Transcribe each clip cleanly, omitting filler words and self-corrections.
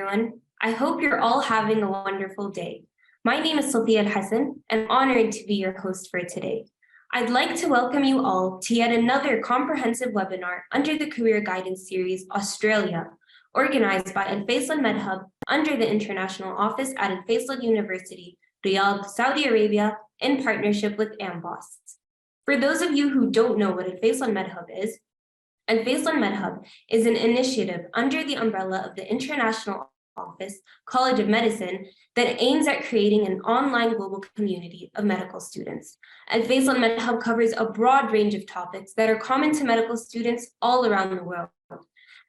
everyone. I hope you're all having a wonderful day. My name is Sophia Al-Hassan, and I'm honored to be your host for today. I'd like to welcome you all to yet another comprehensive webinar under the Career Guidance Series Australia, organized by Alfaisal MedHub under the International Office at Alfaisal University, Riyadh, Saudi Arabia, in partnership with MBOS. For those of you who don't know what Alfaisal MedHub is, Alfaisal MedHub is an initiative under the umbrella of the International Office College of Medicine that aims at creating an online global community of medical students. Alfaisal MedHub covers a broad range of topics that are common to medical students all around the world.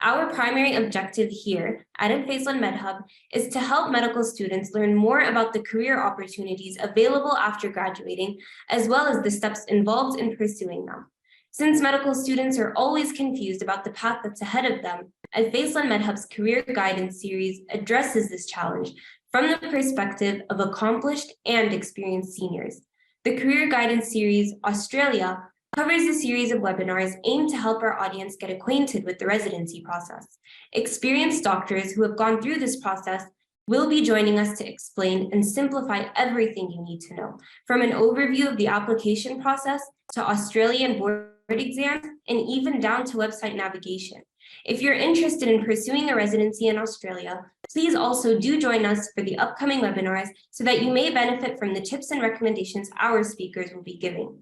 Our primary objective here at Alfaisal MedHub is to help medical students learn more about the career opportunities available after graduating, as well as the steps involved in pursuing them. Since medical students are always confused about the path that's ahead of them, Alfaisal MedHub's Career Guidance Series addresses this challenge from the perspective of accomplished and experienced seniors. The Career Guidance Series Australia covers a series of webinars aimed to help our audience get acquainted with the residency process. Experienced doctors who have gone through this process will be joining us to explain and simplify everything you need to know, from an overview of the application process to Australian board exams, and even down to website navigation. If you're interested in pursuing a residency in Australia, please also do join us for the upcoming webinars so that you may benefit from the tips and recommendations our speakers will be giving.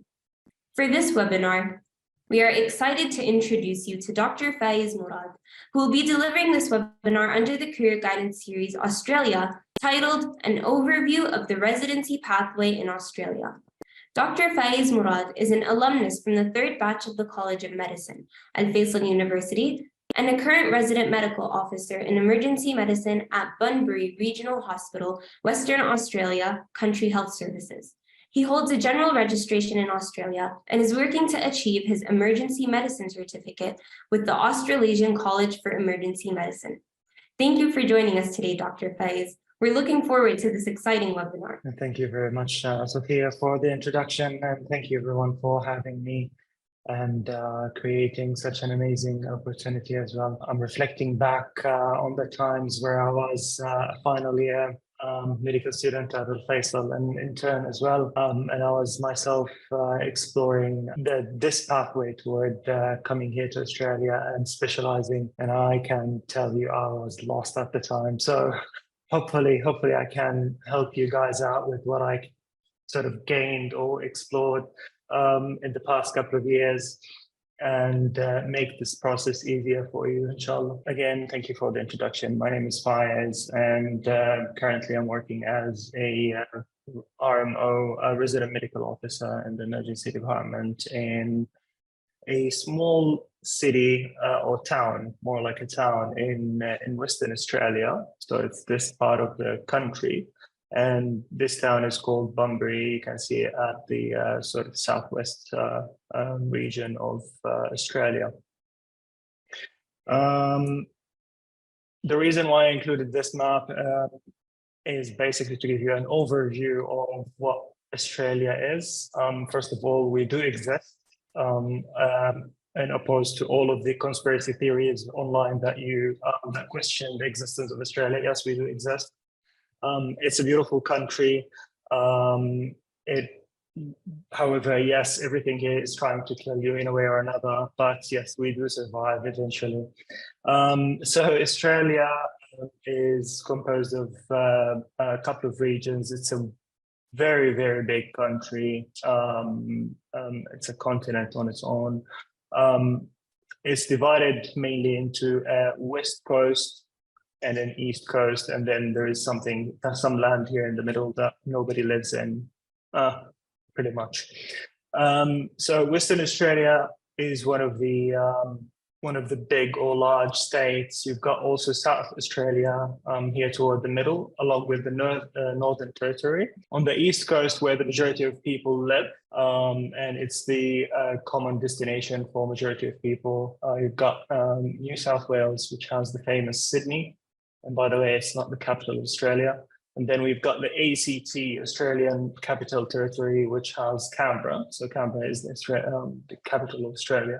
For this webinar, we are excited to introduce you to Dr. Fayez Mourad, who will be delivering this webinar under the Career Guidance Series Australia, titled An Overview of the Residency Pathway in Australia. Dr. Fayez Mourad is an alumnus from the third batch of the College of Medicine, Alfaisal University, and a current resident medical officer in emergency medicine at Bunbury Regional Hospital, Western Australia, Country Health Services. He holds a general registration in Australia and is working to achieve his emergency medicine certificate with the Australasian College for Emergency Medicine. Thank you for joining us today, Dr. Fayez. We're looking forward to this exciting webinar. Thank you very much, Sophia, for the introduction, and thank you everyone for having me and creating such an amazing opportunity as well. I'm reflecting back on the times where I was a final year medical student at Alfaisal and intern as well, and I was myself exploring this pathway toward coming here to Australia and specializing, and I can tell you I was lost at the time. So hopefully I can help you guys out with what I sort of gained or explored in the past couple of years and make this process easier for you, inshallah. Again, thank you for the introduction. My name is Fayez, and currently I'm working as a RMO, a resident medical officer in the emergency department in a small city or town, more like a town in Western Australia. So it's this part of the country. And this town is called Bunbury. You can see it at the sort of southwest region of Australia. The reason why I included this map is basically to give you an overview of what Australia is. First of all, we do exist. And opposed to all of the conspiracy theories online that that question the existence of Australia. Yes, we do exist. It's a beautiful country. However, yes, everything here is trying to kill you in a way or another, but yes, we do survive eventually. So Australia is composed of a couple of regions. It's a very, very big country. It's a continent on its own. It's divided mainly into a west coast and an east coast, and then there is some land here in the middle that nobody lives in, pretty much. So Western Australia is one of the big or large states. You've got also South Australia here toward the middle, along with the Northern Territory. On the East Coast, where the majority of people live, and it's the common destination for majority of people, you've got New South Wales, which has the famous Sydney. And by the way, it's not the capital of Australia. And then we've got the ACT, Australian Capital Territory, which has Canberra. So Canberra is the capital of Australia.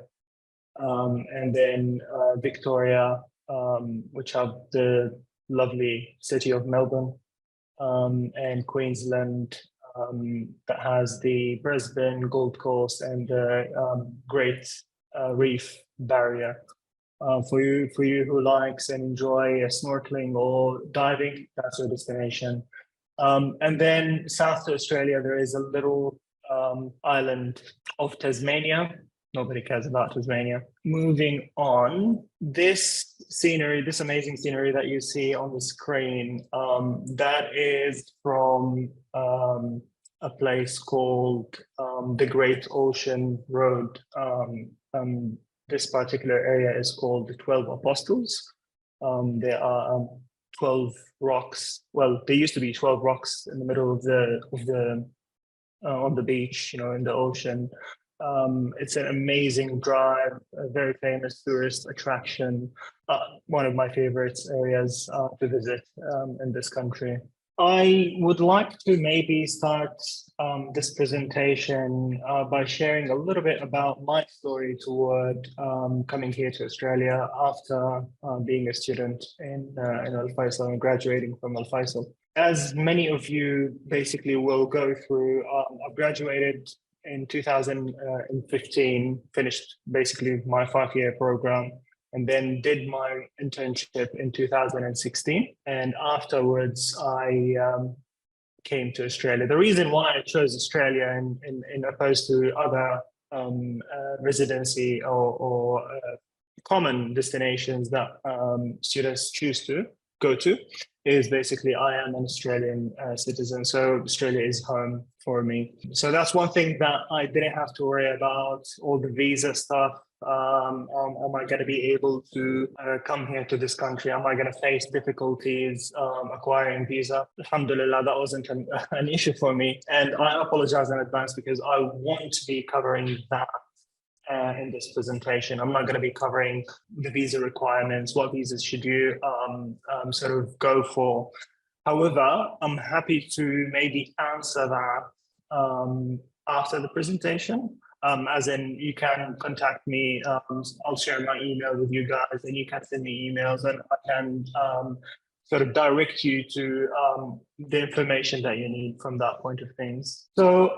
And then Victoria, which have the lovely city of Melbourne, and Queensland, that has the Brisbane, Gold Coast, and the Great Reef Barrier. For you who likes and enjoy snorkeling or diving, that's your destination. And then south to Australia, there is a little island of Tasmania. Nobody cares about Tasmania. Moving on, this scenery, this amazing scenery that you see on the screen, that is from a place called the Great Ocean Road. This particular area is called the 12 Apostles. There are 12 rocks. Well, there used to be 12 rocks in the middle of the on the beach, you know, in the ocean. It's an amazing drive, a very famous tourist attraction, one of my favorite areas to visit in this country. I would like to maybe start this presentation by sharing a little bit about my story toward coming here to Australia after being a student in Alfaisal and graduating from Alfaisal. As many of you basically will go through, I've graduated in 2015, finished basically my 5-year program, and then did my internship in 2016. And afterwards, I came to Australia. The reason why I chose Australia in opposed to other residency or common destinations that students choose to go to is basically I am an Australian citizen, so Australia is home for me. So that's one thing that I didn't have to worry about, all the visa stuff. Am I going to be able to come here to this country? Am I going to face difficulties acquiring visa? Alhamdulillah, that wasn't an issue for me. And I apologize in advance because I want to be covering that in this presentation. I'm not going to be covering the visa requirements, what visas should you sort of go for. However, I'm happy to maybe answer that after the presentation. As in, you can contact me. I'll share my email with you guys, and you can send me emails, and I can sort of direct you to the information that you need from that point of things. So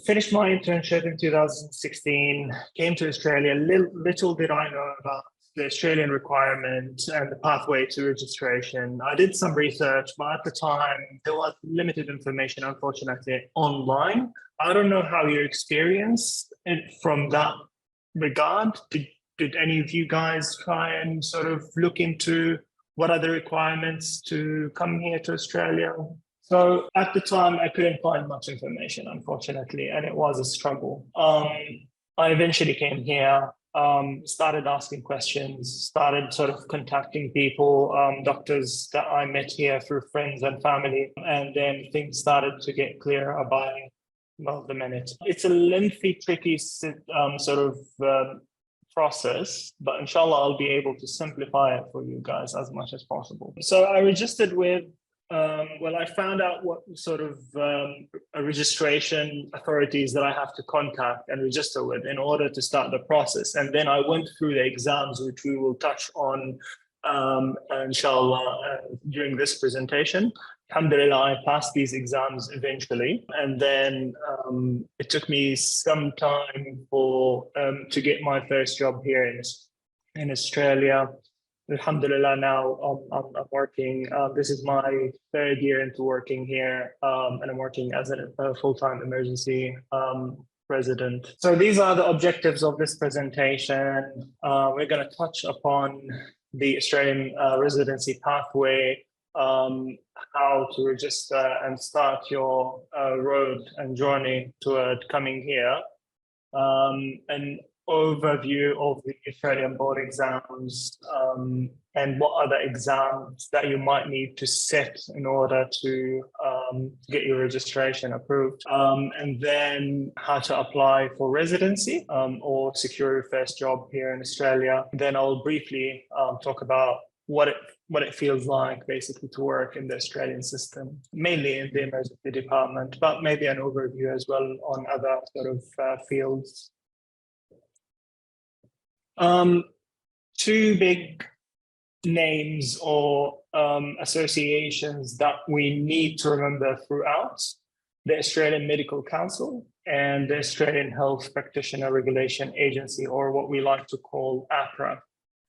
finished my internship in 2016, came to Australia. Little did I know about the Australian requirement and the pathway to registration. I did some research, but at the time there was limited information, unfortunately, online. I don't know how you experienced it from that regard. Did any of you guys try and sort of look into what are the requirements to come here to Australia? So at the time, I couldn't find much information, unfortunately, and it was a struggle. I eventually came here, started asking questions, started sort of contacting people, doctors that I met here through friends and family, and then things started to get clearer by the minute. It's a lengthy, tricky sort of process, but inshallah, I'll be able to simplify it for you guys as much as possible. So I registered with, I found out what sort of registration authorities that I have to contact and register with in order to start the process. And then I went through the exams, which we will touch on, inshallah, during this presentation. Alhamdulillah, I passed these exams eventually. And then it took me some time to get my first job here in Australia. Alhamdulillah, now I'm working. This is my 3rd year into working here, and I'm working as a full-time emergency resident. So these are the objectives of this presentation. We're going to touch upon the Australian residency pathway, how to register and start your road and journey toward coming here, an overview of the Australian board exams, and what other exams that you might need to set in order to get your registration approved, and then how to apply for residency or secure your first job here in Australia. Then I'll briefly talk about what it feels like basically to work in the Australian system, mainly in the emergency department, but maybe an overview as well on other sort of fields. Two big names or associations that we need to remember throughout: the Australian Medical Council and the Australian Health Practitioner Regulation Agency, or what we like to call APRA.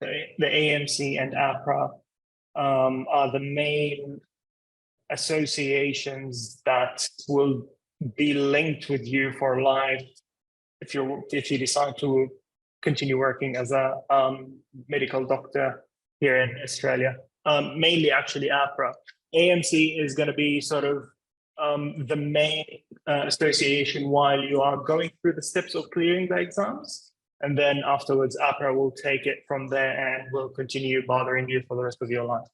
The AMC and APRA are the main associations that will be linked with you for life if you decide to continue working as a medical doctor here in Australia. Mainly actually APRA. AMC is going to be sort of the main association while you are going through the steps of clearing the exams. And then afterwards, APRA will take it from there and will continue bothering you for the rest of your life.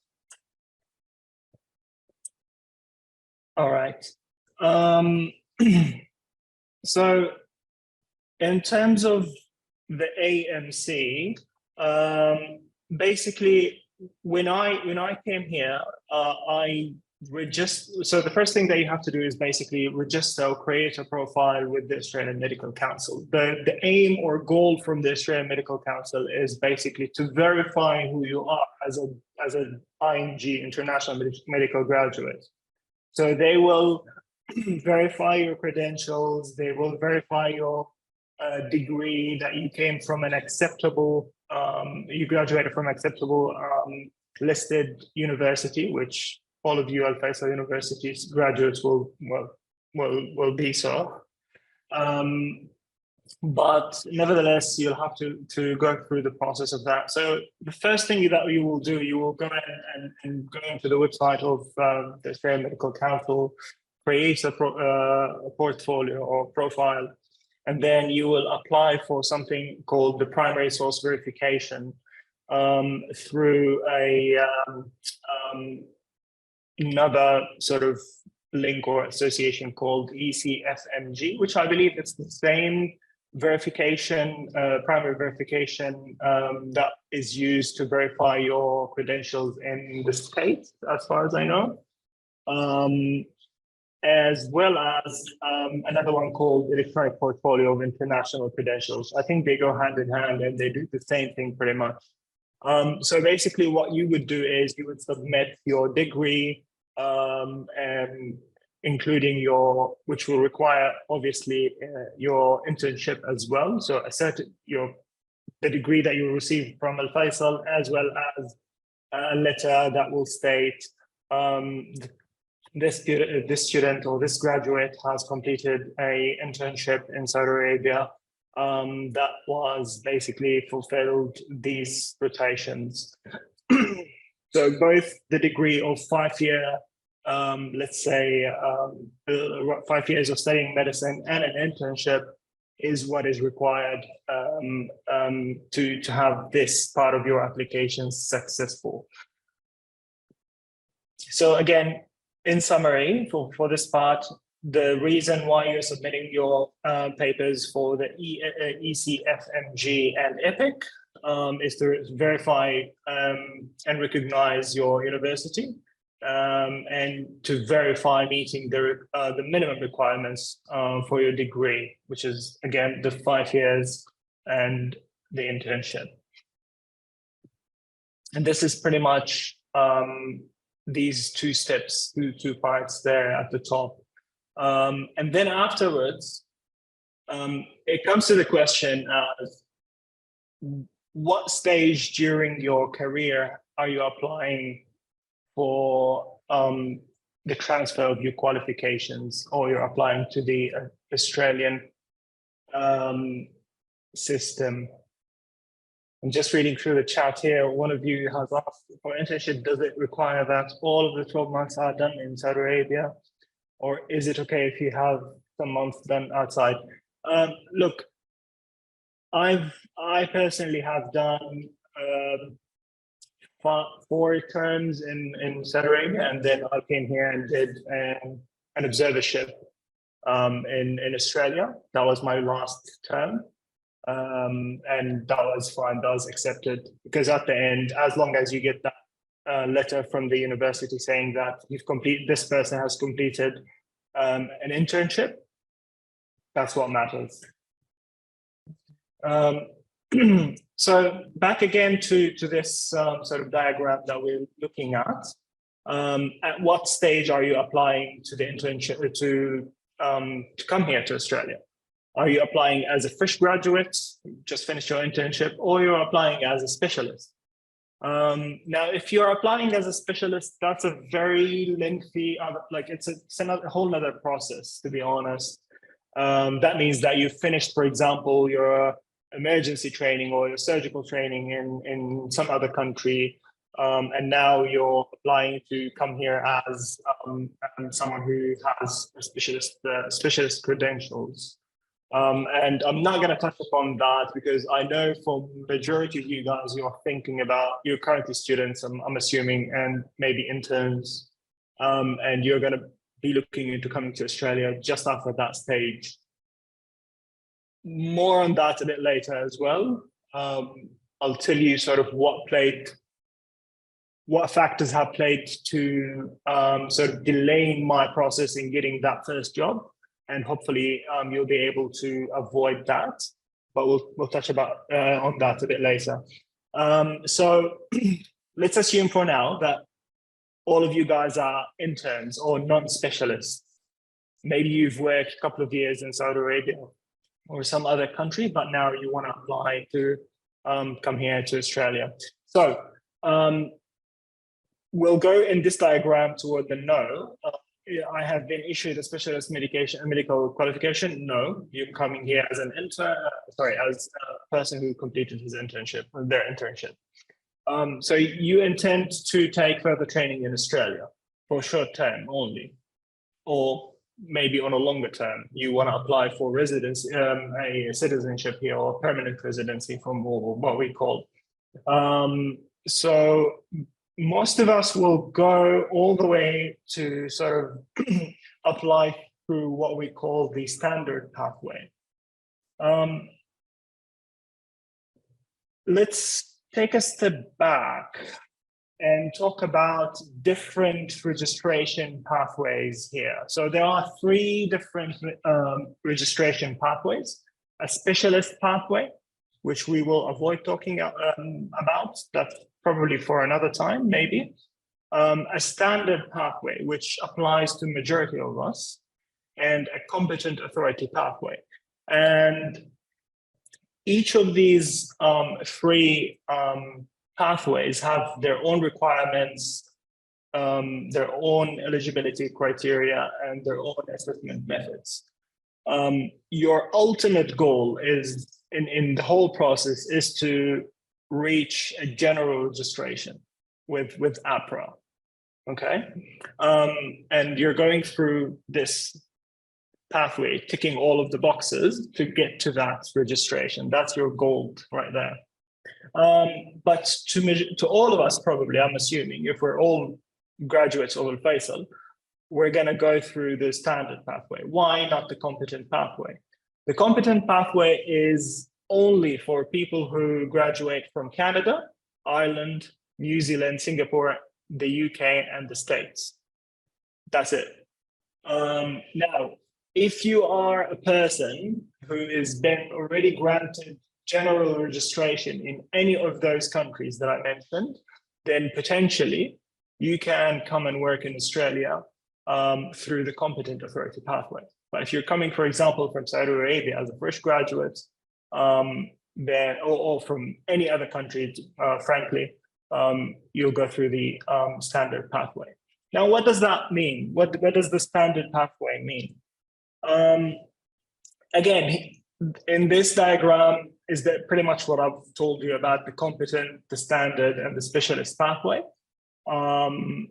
All right. So in terms of the AMC, basically, when I came here, so the first thing that you have to do is basically register or create a profile with the Australian Medical Council. The aim or goal from the Australian Medical Council is basically to verify who you are as an IMG, International Medical Graduate. So they will verify your credentials, they will verify your degree, that you came from an acceptable, you graduated from acceptable listed university, which all of you Alfaisal University's graduates will be so. But nevertheless, you'll have to go through the process of that. So the first thing that you will do, you will go and go into the website of the Australian Medical Council, create a portfolio or profile, and then you will apply for something called the primary source verification through another sort of link or association called ECFMG, which I believe it's the same verification, primary verification that is used to verify your credentials in the States, as far as I know. As well as another one called Electronic Portfolio of International Credentials. I think they go hand in hand and they do the same thing pretty much. So basically what you would do is you would submit your degree and including which will require obviously your internship as well. So the degree that you receive from Alfaisal, as well as a letter that will state this student or this graduate has completed a internship in Saudi Arabia that was basically fulfilled these rotations. So both the degree of 5-year, let's say 5 years of studying medicine and an internship is what is required to have this part of your application successful. So again, in summary, for this part, the reason why you're submitting your papers for the ECFMG and EPIC is to verify and recognize your university and to verify meeting the minimum requirements for your degree, which is, again, the 5 years and the internship. And this is pretty much these two steps, two parts there at the top. And then afterwards, it comes to the question as what stage during your career are you applying for the transfer of your qualifications, or you're applying to the Australian system? I'm just reading through the chat here. One of you has asked, for internship, does it require that all of the 12 months are done in Saudi Arabia? Or is it okay if you have some months done outside? Look, I personally have done 4 terms in Saudi Arabia, and then I came here and did an observership in Australia. That was my last term. And that was fine, that was accepted, because at the end, as long as you get that letter from the university saying that this person has completed an internship, that's what matters. So back again to this sort of diagram that we're looking at. At what stage are you applying to the internship to come here to Australia? Are you applying as a fresh graduate, just finished your internship, or you're applying as a specialist? Now, if you're applying as a specialist, that's a very lengthy, it's a whole nother process, to be honest. That means that you finished, for example, your emergency training or your surgical training in some other country, and now you're applying to come here as someone who has a specialist credentials. And I'm not going to touch upon that because I know for majority of you guys, you're thinking about, you're currently students, I'm assuming, and maybe interns, and you're going to be looking into coming to Australia just after that stage. More on that a bit later as well. I'll tell you sort of what factors have played to sort of delaying my process in getting that first job. And hopefully you'll be able to avoid that, but we'll touch on that a bit later. So let's assume for now that all of you guys are interns or non-specialists. Maybe you've worked a couple of years in Saudi Arabia or some other country, but now you want to apply to come here to Australia. So we'll go in this diagram toward the no. I have been issued a specialist medical qualification. No, you're coming here as an intern, as a person who completed their internship. So you intend to take further training in Australia for short term only, or maybe on a longer term. You want to apply for residency, a citizenship here, or permanent residency from what we call. So most of us will go all the way to sort of apply through what we call the standard pathway. Let's take a step back and talk about different registration pathways here. So there are 3 different registration pathways: a specialist pathway, which we will avoid talking about. That's probably for another time, maybe. A standard pathway, which applies to majority of us, and a competent authority pathway. And each of these 3 pathways have their own requirements, their own eligibility criteria, and their own assessment methods. Your ultimate goal is, in the whole process, is to reach a general registration with APRA, okay? And you're going through this pathway, ticking all of the boxes to get to that registration. That's your goal right there. But to all of us, probably, I'm assuming, if we're all graduates of Alfaisal, we're going to go through the standard pathway. Why not the competent pathway? The competent pathway is only for people who graduate from Canada, Ireland, New Zealand, Singapore, the UK, and the States. That's it. Now, if you are a person who has been already granted general registration in any of those countries that I mentioned, then potentially you can come and work in Australia through the competent authority pathway. But if you're coming, for example, from Saudi Arabia as a fresh graduate, then or from any other country, frankly, you'll go through the standard pathway. Now, what does that mean? What does the standard pathway mean? Again, in this diagram is that pretty much what I've told you about the competent, the standard, and the specialist pathway. And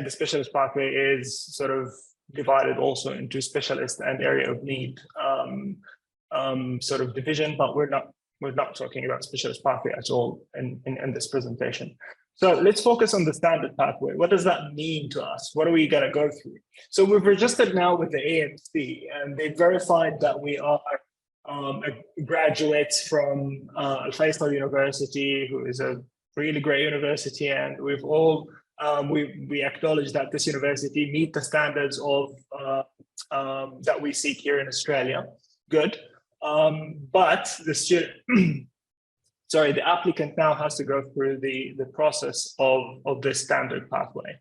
the specialist pathway is sort of divided also into specialist and area of need sort of division, but we're not talking about specialist pathway at all in this presentation. So let's focus on the standard pathway. What does that mean to us? What are we going to go through? So we've registered now with the ANC, and they verified that we are graduates from Alfaisal University, who is a really great university, and we've all we acknowledge that this university meet the standards of that we seek here in Australia. Good. But the student, sorry, the applicant now has to go through the process of this standard pathway.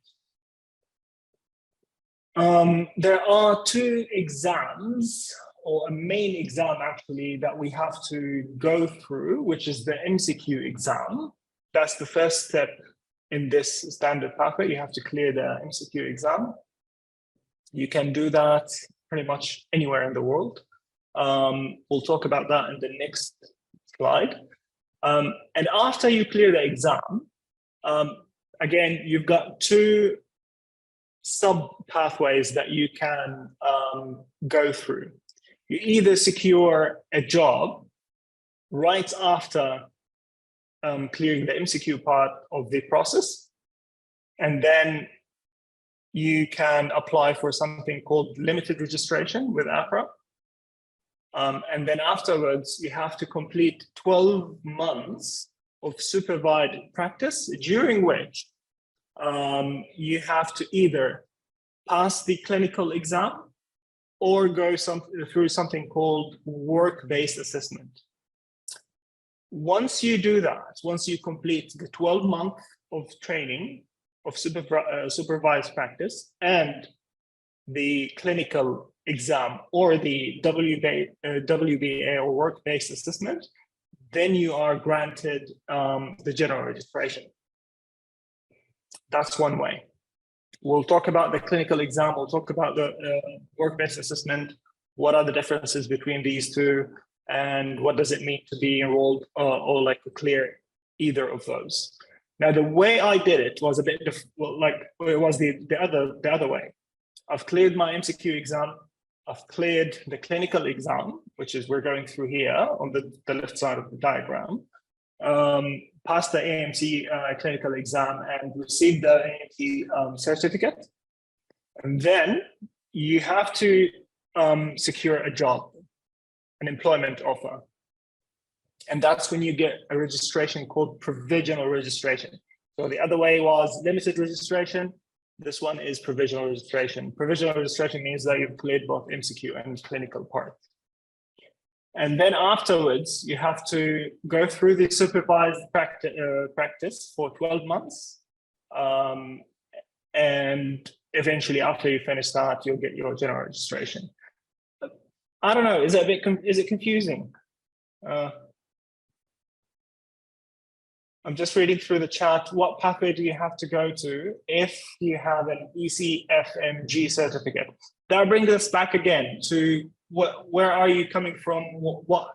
There are two exams, or a main exam actually, that we have to go through, which is the MCQ exam. That's the first step in this standard pathway. You have to clear the MCQ exam. You can do that pretty much anywhere in the world. We'll talk about that in the next slide. And after you clear the exam, again, you've got two sub pathways that you can go through. You either secure a job right after clearing the MCQ part of the process, and then you can apply for something called limited registration with APRA. And then afterwards, you have to complete 12 months of supervised practice, during which you have to either pass the clinical exam or go through something called work-based assessment. Once you do that, once you complete the 12 months of training of supervised practice and the clinical exam or the WBA or work-based assessment, then you are granted the general registration. That's one way. We'll talk about the clinical exam, we'll talk about the work-based assessment, what are the differences between these two, and what does it mean to be enrolled or like to clear either of those. Now, the way I did it was a bit like it was the other way. I've cleared my MCQ exam, I've cleared the clinical exam, which is we're going through here on the left side of the diagram, passed the AMC clinical exam and received the AMC certificate. And then you have to secure a job, an employment offer. And that's when you get a registration called provisional registration. So the other way was limited registration. This one is provisional registration. Provisional registration means that you've cleared both MCQ and clinical part. And then afterwards, you have to go through the supervised practice for 12 months. And eventually, after you finish that, you'll get your general registration. I don't know, is it confusing? I'm just reading through the chat. What pathway do you have to go to if you have an ECFMG certificate? That brings us back again to where are you coming from? What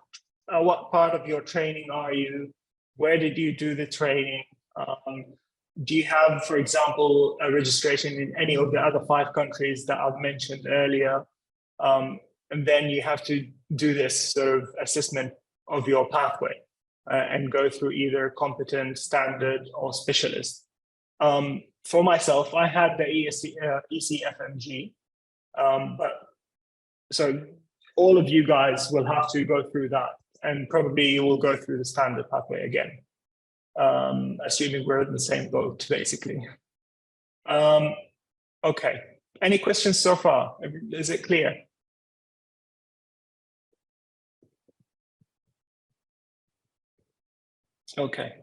part of your training are you? Where did you do the training? Do you have, for example, a registration in any of the other 5 countries that I've mentioned earlier? And then you have to do this sort of assessment of your pathway and go through either competent, standard, or specialist. For myself, I had the ECFMG, but so all of you guys will have to go through that, and probably you will go through the standard pathway again, assuming we're in the same boat, basically. Okay, any questions so far? Is it clear? Okay.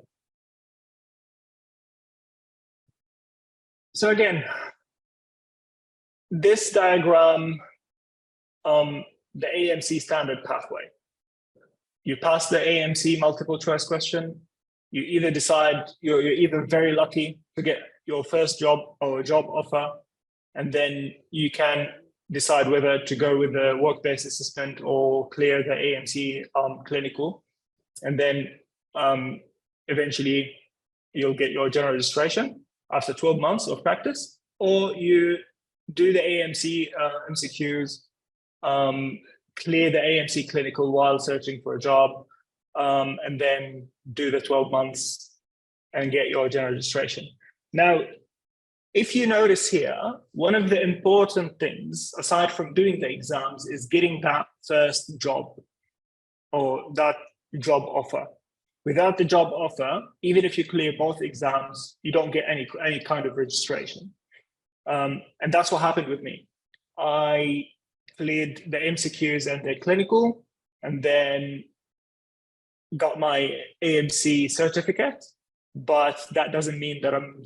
So again, this diagram, the AMC standard pathway. You pass the AMC multiple choice question. You either decide, you're either very lucky to get your first job or a job offer, and then you can decide whether to go with the work-based assessment or clear the AMC clinical. And then eventually you'll get your general registration after 12 months of practice, or you do the AMC MCQs, clear the AMC clinical while searching for a job, and then do the 12 months and get your general registration. Now, if you notice here, one of the important things, aside from doing the exams, is getting that first job or that job offer. Without the job offer, even if you clear both exams, you don't get any kind of registration. And that's what happened with me. I cleared the MCQs and the clinical, and then got my AMC certificate, but that doesn't mean that I'm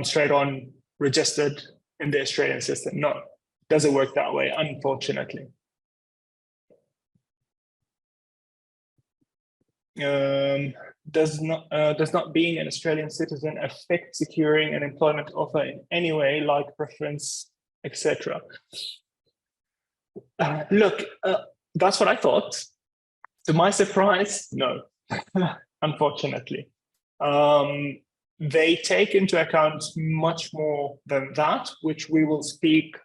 straight on registered in the Australian system. No, it doesn't work that way, unfortunately. Does not being an Australian citizen affect securing an employment offer in any way, like preference, etc.? Look, that's what I thought. To my surprise, no, unfortunately. They take into account much more than that, which we will speak,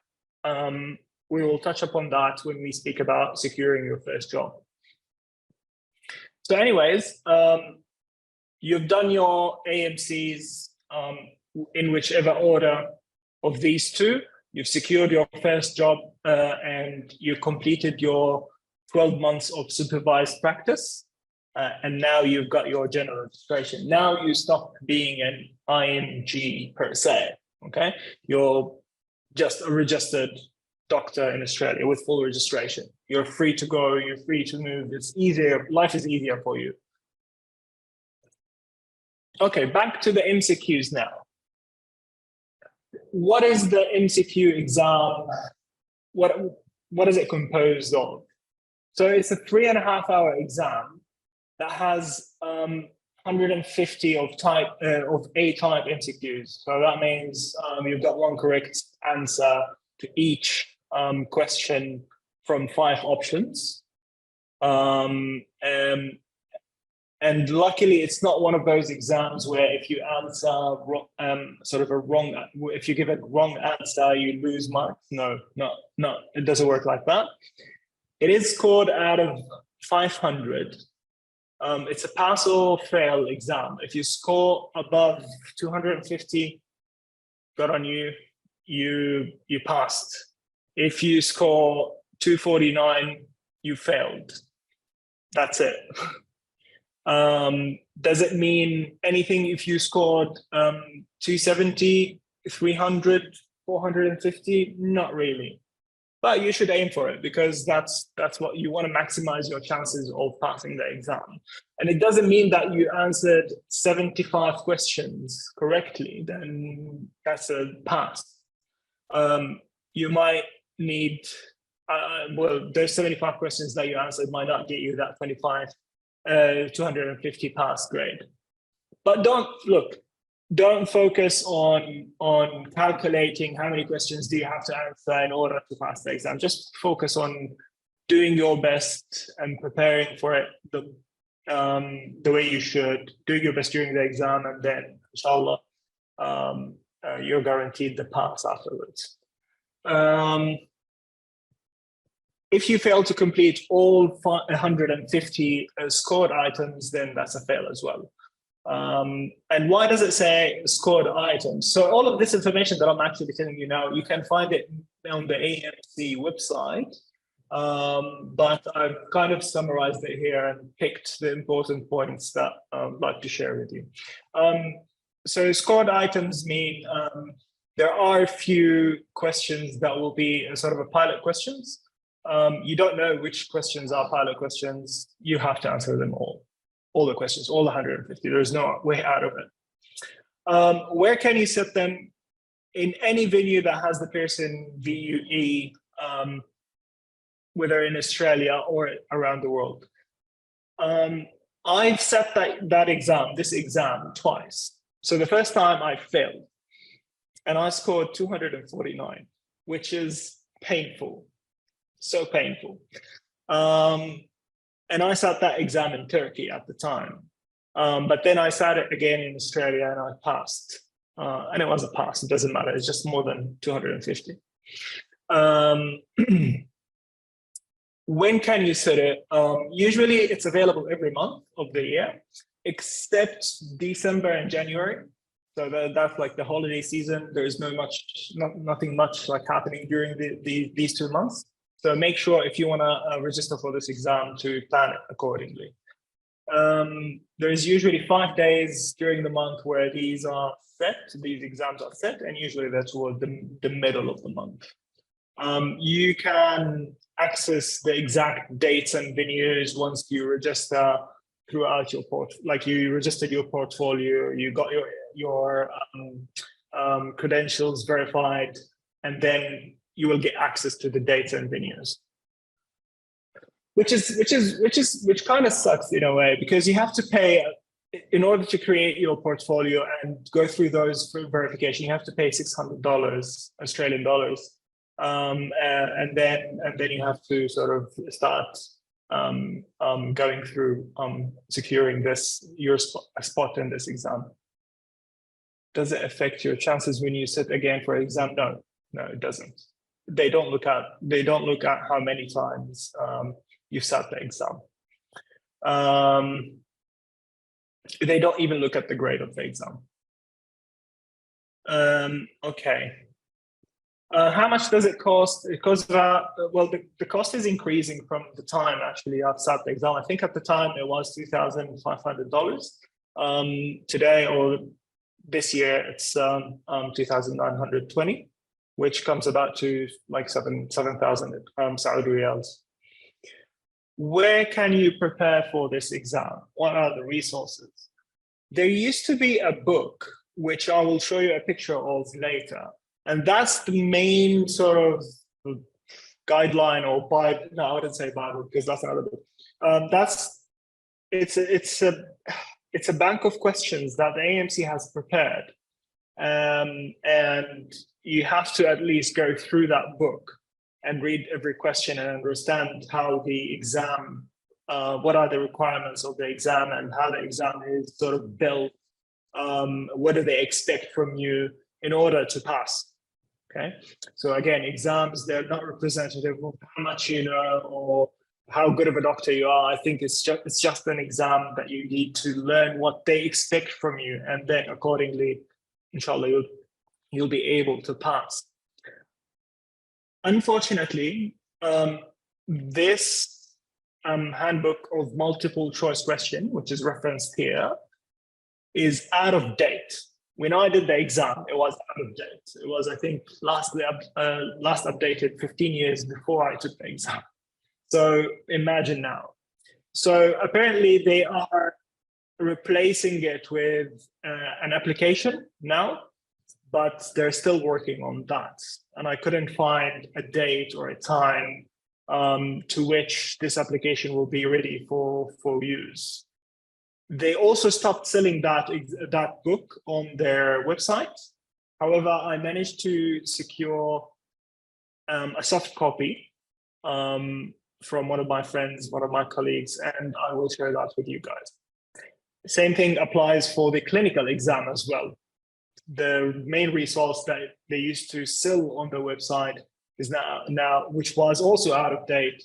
we will touch upon that when we speak about securing your first job. So anyways, you've done your AMCs in whichever order of these two. You've secured your first job and you completed your 12 months of supervised practice. And now you've got your general registration. Now you stop being an IMG per se, okay? You're just a registered doctor in Australia with full registration. You're free to go, you're free to move. It's easier, life is easier for you. Okay, back to the MCQs now. What is the MCQ exam? What is it composed of? So it's a 3.5-hour exam that has 150 of A-type MCQs. So that means you've got one correct answer to each question from 5 options. And luckily, it's not one of those exams where if you answer if you give a wrong answer, you lose marks. No, it doesn't work like that. It is scored out of 500. It's a pass or fail exam. If you score above 250, good on you, you passed. If you score 249, you failed. That's it. Does it mean anything if you scored 270, 300, 450? Not really. But you should aim for it because that's what you want to maximize your chances of passing the exam. And it doesn't mean that you answered 75 questions correctly, then that's a pass. You might need, well, those 75 questions that you answered might not get you that 250 pass grade. But don't focus on calculating how many questions do you have to answer in order to pass the exam. Just focus on doing your best and preparing for it the way you should, doing your best during the exam, and then inshallah you're guaranteed the pass afterwards. If you fail to complete all 150 scored items, then that's a fail as well. And why does it say scored items? So all of this information that I'm actually telling you now, you can find it on the AMC website, but I've kind of summarized it here and picked the important points that I'd like to share with you. So scored items mean there are a few questions that will be sort of a pilot questions. You don't know which questions are pilot questions. You have to answer them all the questions, all the 150. There's no way out of it. Where can you set them? In any venue that has the Pearson VUE, whether in Australia or around the world. I've set this exam twice. So the first time I failed and I scored 249, which is painful. So painful. And I sat that exam in Turkey at the time. But then I sat it again in Australia and I passed. And it was a pass, it doesn't matter. It's just more than 250. When can you sit it? Usually it's available every month of the year, except December and January. So that's like the holiday season. There's nothing much like happening during these 2 months. So make sure if you want to register for this exam to plan it accordingly. There's usually 5 days during the month where these exams are set, and usually they're toward the middle of the month. You can access the exact dates and venues once you register throughout your like you registered your portfolio, you got your credentials verified, and then you will get access to the dates and venues. Which kind of sucks in a way, because you have to pay in order to create your portfolio and go through those for verification. You have to pay $600 Australian dollars, and then you have to sort of start going through securing your spot in this exam. Does it affect your chances when you sit again for exam? No, it doesn't. They don't look at how many times you sat the exam. They don't even look at the grade of the exam. Okay. How much does it cost? It costs about, well, the cost is increasing from the time actually I've sat the exam. I think at the time it was $2,500. Today or this year it's 2,920, which comes about to like 7,000 Saudi riyals. Where can you prepare for this exam? What are the resources? There used to be a book, which I will show you a picture of later. And that's the main sort of guideline or Bible. No, I wouldn't say Bible because that's another book. It's a bank of questions that the AMC has prepared. And you have to at least go through that book and read every question and understand how the exam, what are the requirements of the exam and how the exam is sort of built. What do they expect from you in order to pass? Okay, so again, exams, they're not representative of how much you know or how good of a doctor you are. I think it's just an exam that you need to learn what they expect from you, and then accordingly, inshallah, you'll be able to pass. Unfortunately, this handbook of multiple choice question, which is referenced here, is out of date. When I did the exam, it was out of date. It was, I think, last updated 15 years before I took the exam. So imagine now. So apparently they are replacing it with an application now, but they're still working on that. And I couldn't find a date or a time to which this application will be ready for use. They also stopped selling that book on their website. However, I managed to secure a soft copy from one of my friends, one of my colleagues, and I will share that with you guys. Same thing applies for the clinical exam as well. The main resource that they used to sell on the website is now, which was also out of date,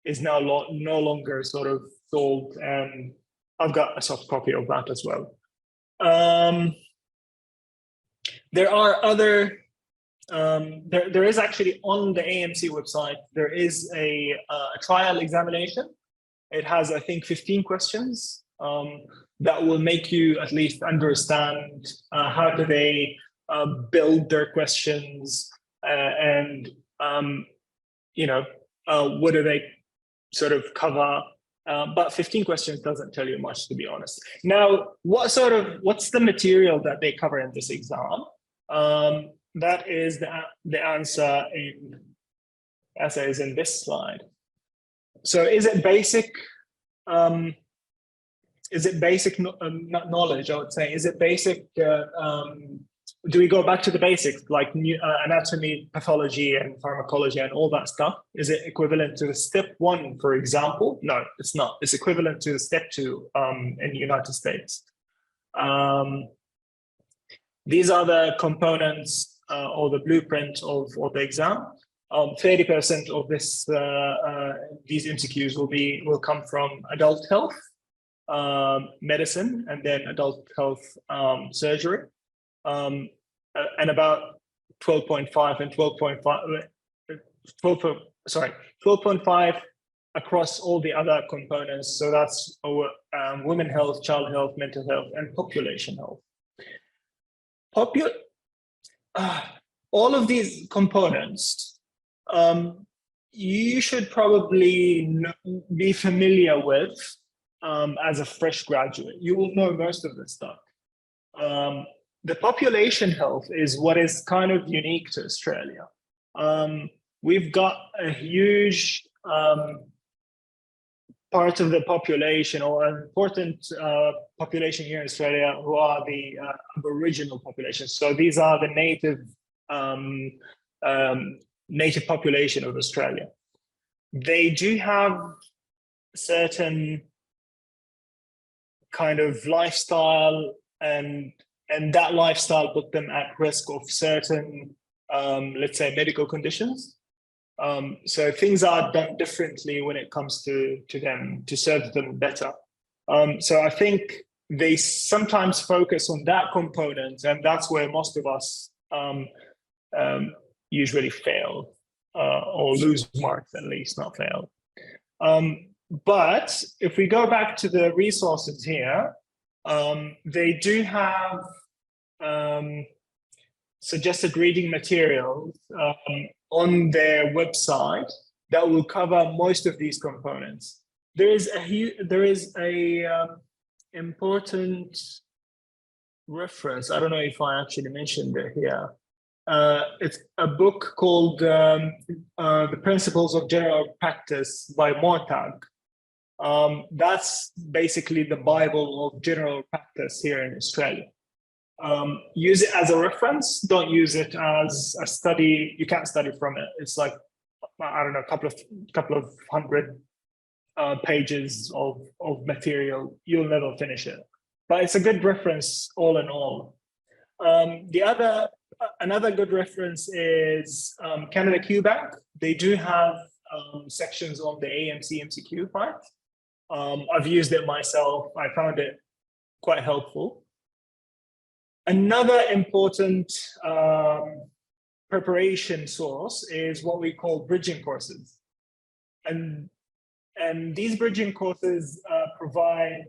is now no longer sort of sold, and I've got a soft copy of that as well. There are other, there is actually on the AMC website, there is a trial examination. It has, I think, 15 questions that will make you at least understand how do they build their questions and, what do they sort of cover. But 15 questions doesn't tell you much, to be honest. Now, what's the material that they cover in this exam? That is the answer is in this slide. So is it basic? Is it basic knowledge? I would say. Is it basic? Do we go back to the basics like anatomy, pathology, and pharmacology, and all that stuff? Is it equivalent to the step 1, for example? No, it's not. It's equivalent to step 2 in the United States. These are the components or the blueprint of the exam. 30% of these MCQs will come from adult health, medicine, and then adult health surgery. And about 12.5 and 12.5 across all the other components. So that's women health, child health, mental health, and population health. All of these components, you should probably be familiar with as a fresh graduate. You will know most of this stuff. The population health is what is kind of unique to Australia. We've got a huge part of the population, or an important population here in Australia, who are the Aboriginal population. So these are the native population of Australia. They do have certain kind of lifestyle, and that lifestyle put them at risk of certain, let's say, medical conditions. So things are done differently when it comes to them, to serve them better. So I think they sometimes focus on that component, and that's where most of us usually fail, or lose marks, at least, not fail. But if we go back to the resources here, they do have suggested reading materials on their website that will cover most of these components. There is a important reference. I don't know if I actually mentioned it here. It's a book called The Principles of General Practice by Mortag. That's basically the Bible of general practice here in Australia. Use it as a reference. Don't use it as a study. You can't study from it. It's like, I don't know, a couple of hundred pages of material. You'll never finish it, but it's a good reference all in all. Another good reference is Canada QBank. They do have sections on the AMC MCQ part. I've used it myself. I found it quite helpful. Another important preparation source is what we call bridging courses. And these bridging courses provide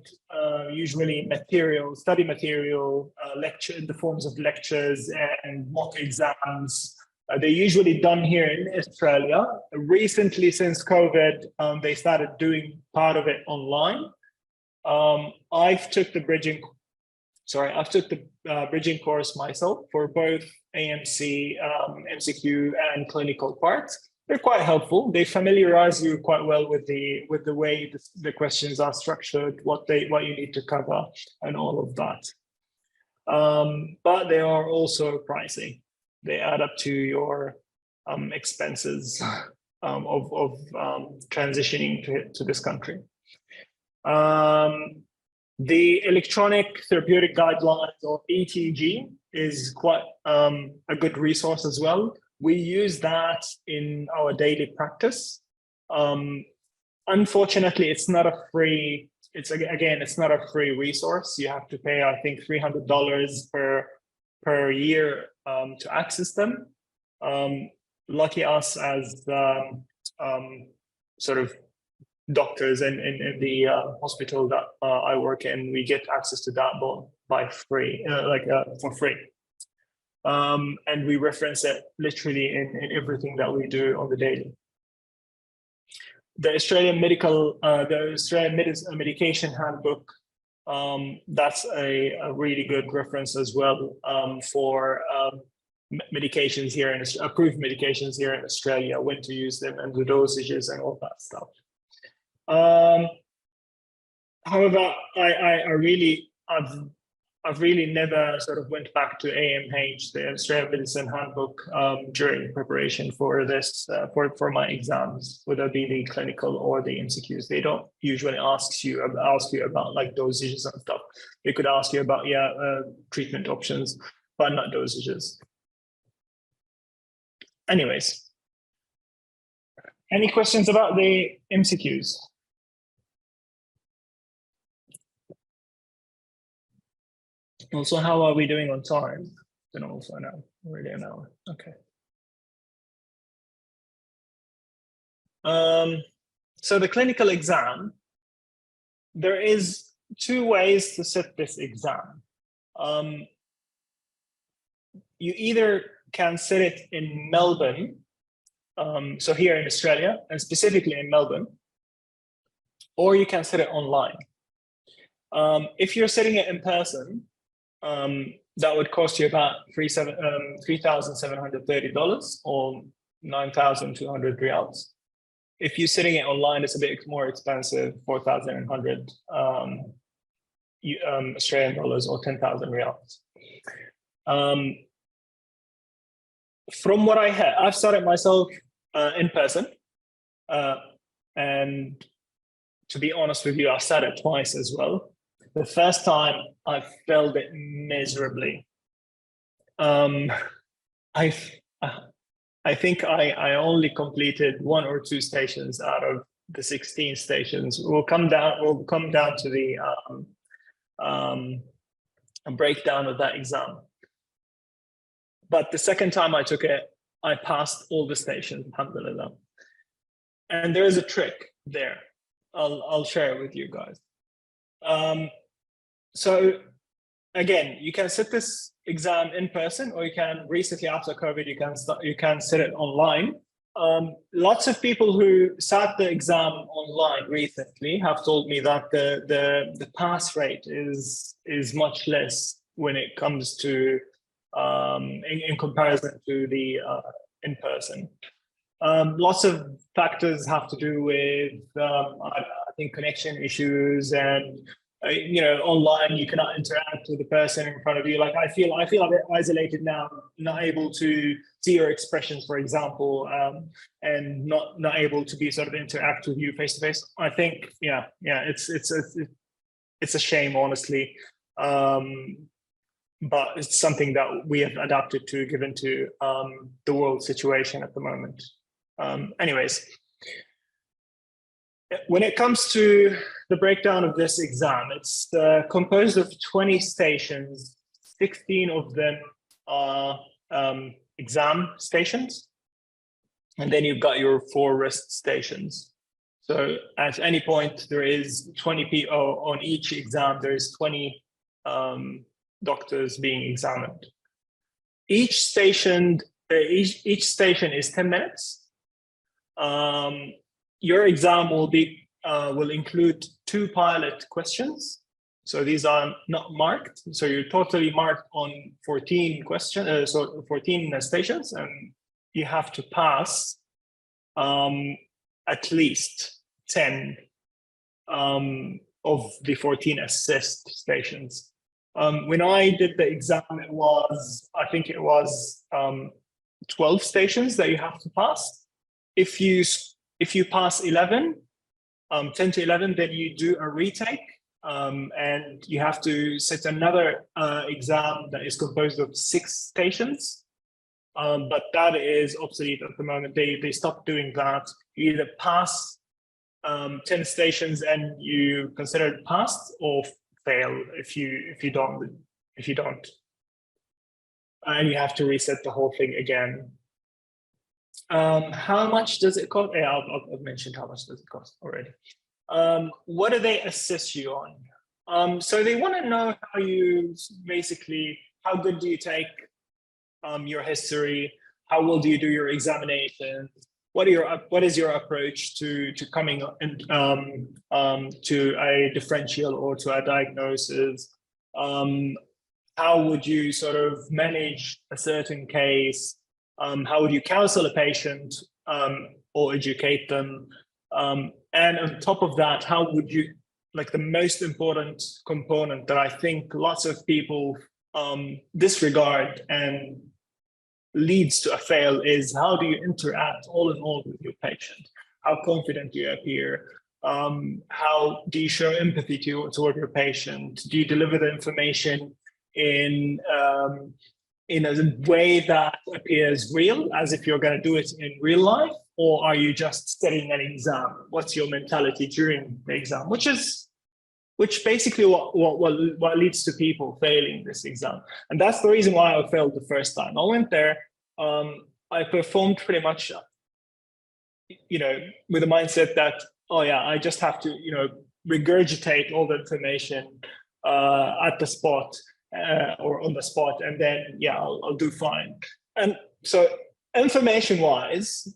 usually material, study material, lecture in the forms of lectures and mock exams. They're usually done here in Australia. Recently, since COVID, they started doing part of it online. I've took the bridging course myself for both AMC, MCQ, and clinical parts. They're quite helpful. They familiarize you quite well with the way the questions are structured, what you need to cover, and all of that. But they are also pricey. They add up to your expenses of transitioning to this country. The Electronic Therapeutic Guidelines, or ETG, is quite a good resource as well. We use that in our daily practice. Unfortunately, it's not a free. It's not a free resource. You have to pay, I think, $300 per year to access them. Lucky us as sort of doctors in the hospital that I work in, we get access to that by free, for free. And we reference it literally in everything that we do on the daily. The Australian Medication Handbook, that's a really good reference as well for medications here, and approved medications here in Australia, when to use them and the dosages and all that stuff. However, I've really never sort of went back to AMH, the Australian Medicine Handbook, during preparation for this, for my exams, whether it be the clinical or the MCQs. They don't usually ask you about like dosages and stuff. They could ask you about treatment options, but not dosages. Anyways, any questions about the MCQs? Also, how are we doing on time? Don't also know. Already an hour. Okay. So the clinical exam, there is two ways to sit this exam. You either can sit it in Melbourne so here in Australia, and specifically in Melbourne, or you can sit it online. If you're sitting it in person, that would cost you about $3,730 or 9,200 riyals. If you're sitting it online, it's a bit more expensive, 4,100 Australian dollars or 10,000 riyals. From what I had, I've started myself in person, and to be honest with you, I started twice as well. The first time I failed it miserably. I think I only completed 1 or 2 stations out of the 16 stations. We'll come down to the a breakdown of that exam. But the second time I took it, I passed all the stations, alhamdulillah. And there is a trick there. I'll share it with you guys. So again, you can sit this exam in person, or you can, recently after COVID, you can sit it online. Lots of people who sat the exam online recently have told me that the pass rate is much less when it comes to in comparison to the in person. Lots of factors have to do with I think connection issues, and online you cannot interact with the person in front of you. Like I feel a bit isolated now, not able to see your expressions, for example, and not able to be sort of interact with you face to face. I think it's a shame, honestly, but it's something that we have adapted to given to the world situation at the moment. Anyways, when it comes to the breakdown of this exam, it's composed of 20 stations. 16 of them are exam stations, and then you've got your 4 rest stations. So at any point, there is 20 people on each exam. There is 20 doctors being examined. Each station is 10 minutes. Your exam will include 2 pilot questions. So these are not marked. So you're totally marked on 14 questions, 14 stations, and you have to pass at least 10 of the 14 assist stations. When I did the exam, I think it was 12 stations that you have to pass. If you pass 11, 10 to 11, then you do a retake, and you have to sit another exam that is composed of 6 stations. But that is obsolete at the moment. They stopped doing that. You either pass 10 stations and you consider it passed, or fail if you don't. And you have to reset the whole thing again. How much does it cost? Yeah, I've mentioned how much does it cost already. What do they assess you on? So they want to know how good do you take your history? How well do you do your examinations? What is your approach to coming to a differential or to a diagnosis? How would you sort of manage a certain case? How would you counsel a patient or educate them? And on top of that, how would you, like the most important component that I think lots of people disregard and leads to a fail is, how do you interact all in all with your patient? How confident do you appear? How do you show empathy toward your patient? Do you deliver the information in a way that appears real, as if you're going to do it in real life? Or are you just studying an exam? What's your mentality during the exam? Which basically what leads to people failing this exam. And that's the reason why I failed the first time. I went there, I performed pretty much, with the mindset that, oh yeah, I just have to, regurgitate all the information at the spot or on the spot, and then, yeah, I'll do fine. And so information-wise,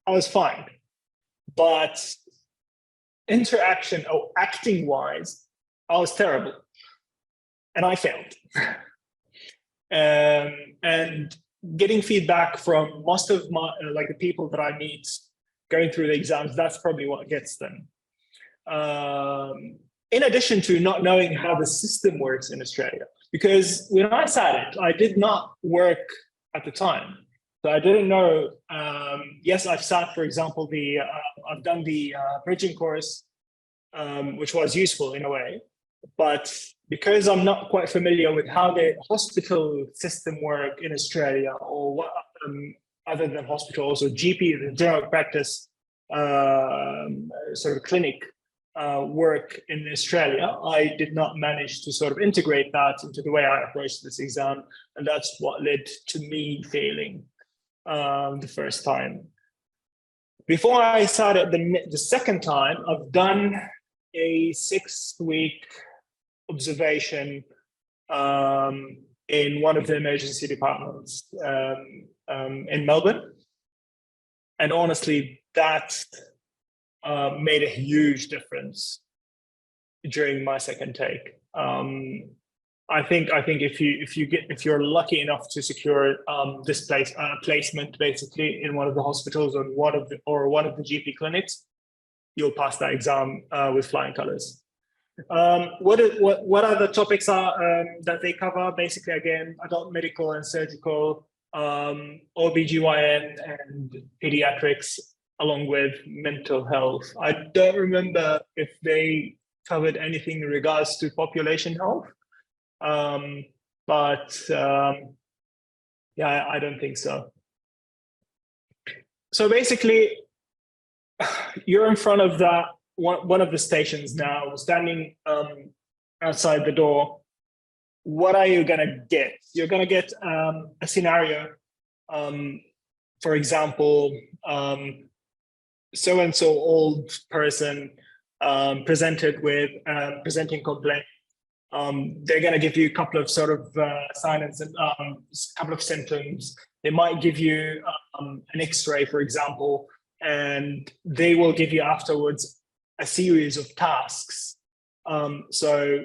I was fine. But interaction or acting wise, I was terrible. And I failed. And getting feedback from most of my, like the people that I meet going through the exams, that's probably what gets them. In addition to not knowing how the system works in Australia, because when I sat it, I did not work at the time. So I didn't know, yes, I've sat, for example, I've done the bridging course, which was useful in a way, but because I'm not quite familiar with how the hospital system work in Australia, or what other than hospitals or GP, the general practice sort of clinic work in Australia, I did not manage to sort of integrate that into the way I approached this exam. And that's what led to me failing the first time. Before I started the second time, I've done a 6-week observation in one of the emergency departments in Melbourne. And honestly, that made a huge difference during my second take. I think if you're lucky enough to secure this placement basically in one of the hospitals or one of the GP clinics, you'll pass that exam with flying colors. What are the topics that they cover? Basically, again, adult medical and surgical, OBGYN and pediatrics, along with mental health. I don't remember if they covered anything in regards to population health, but yeah, I don't think so. So basically, you're in front of that one of the stations now, standing outside the door. What are you gonna get? You're gonna get a scenario. For example, so-and-so old person presented with presenting complaint. They're gonna give you a couple of sort of signs and a couple of symptoms. They might give you an X-ray, for example, and they will give you afterwards a series of tasks. So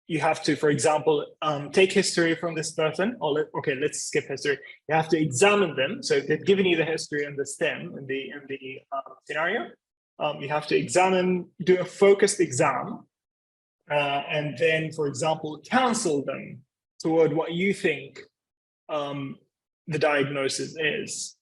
you have to, for example, take history from this person, or okay, let's skip history. You have to examine them. So they've given you the history and the STEM in the scenario. You have to examine, do a focused exam, and then, for example, counsel them toward what you think the diagnosis is,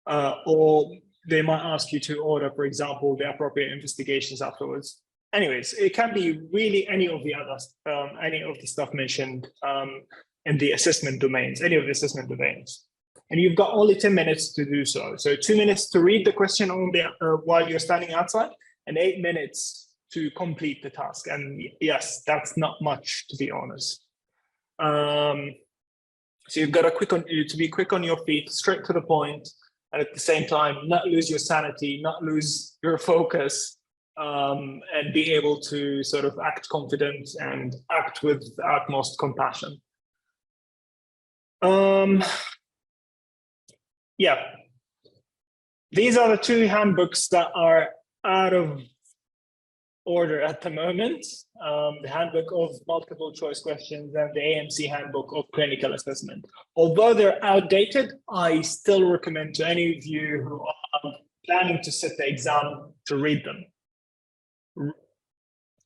or they might ask you to order, for example, the appropriate investigations afterwards. Anyways, it can be really any of the others, any of the stuff mentioned in the assessment domains, any of the assessment domains. And you've got only 10 minutes to do so. So 2 minutes to read the question on the, while you're standing outside, and 8 minutes to complete the task. And yes, that's not much, to be honest. So you've got to be quick on your feet, straight to the point, and at the same time, not lose your sanity, not lose your focus, and be able to sort of act confident and act with the utmost compassion. Yeah, these are the 2 handbooks that are out of order at the moment. The handbook of multiple choice questions and the AMC handbook of clinical assessment. Although they're outdated, I still recommend to any of you who are planning to sit the exam to read them.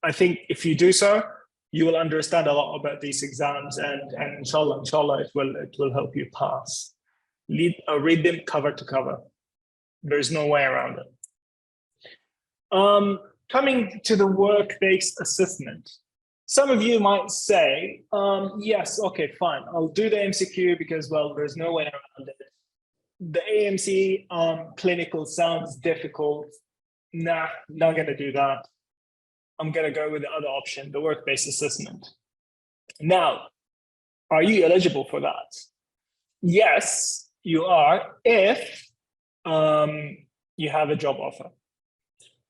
I think if you do so, you will understand a lot about these exams, and inshallah, it will help you pass. Read them cover to cover. There's no way around it. Coming to the work-based assessment, some of you might say, yes, okay, fine, I'll do the MCQ because, well, there's no way around it. The AMC clinical sounds difficult. Nah, not gonna do that. I'm gonna go with the other option, the work-based assessment. Now, are you eligible for that? Yes, you are, if you have a job offer,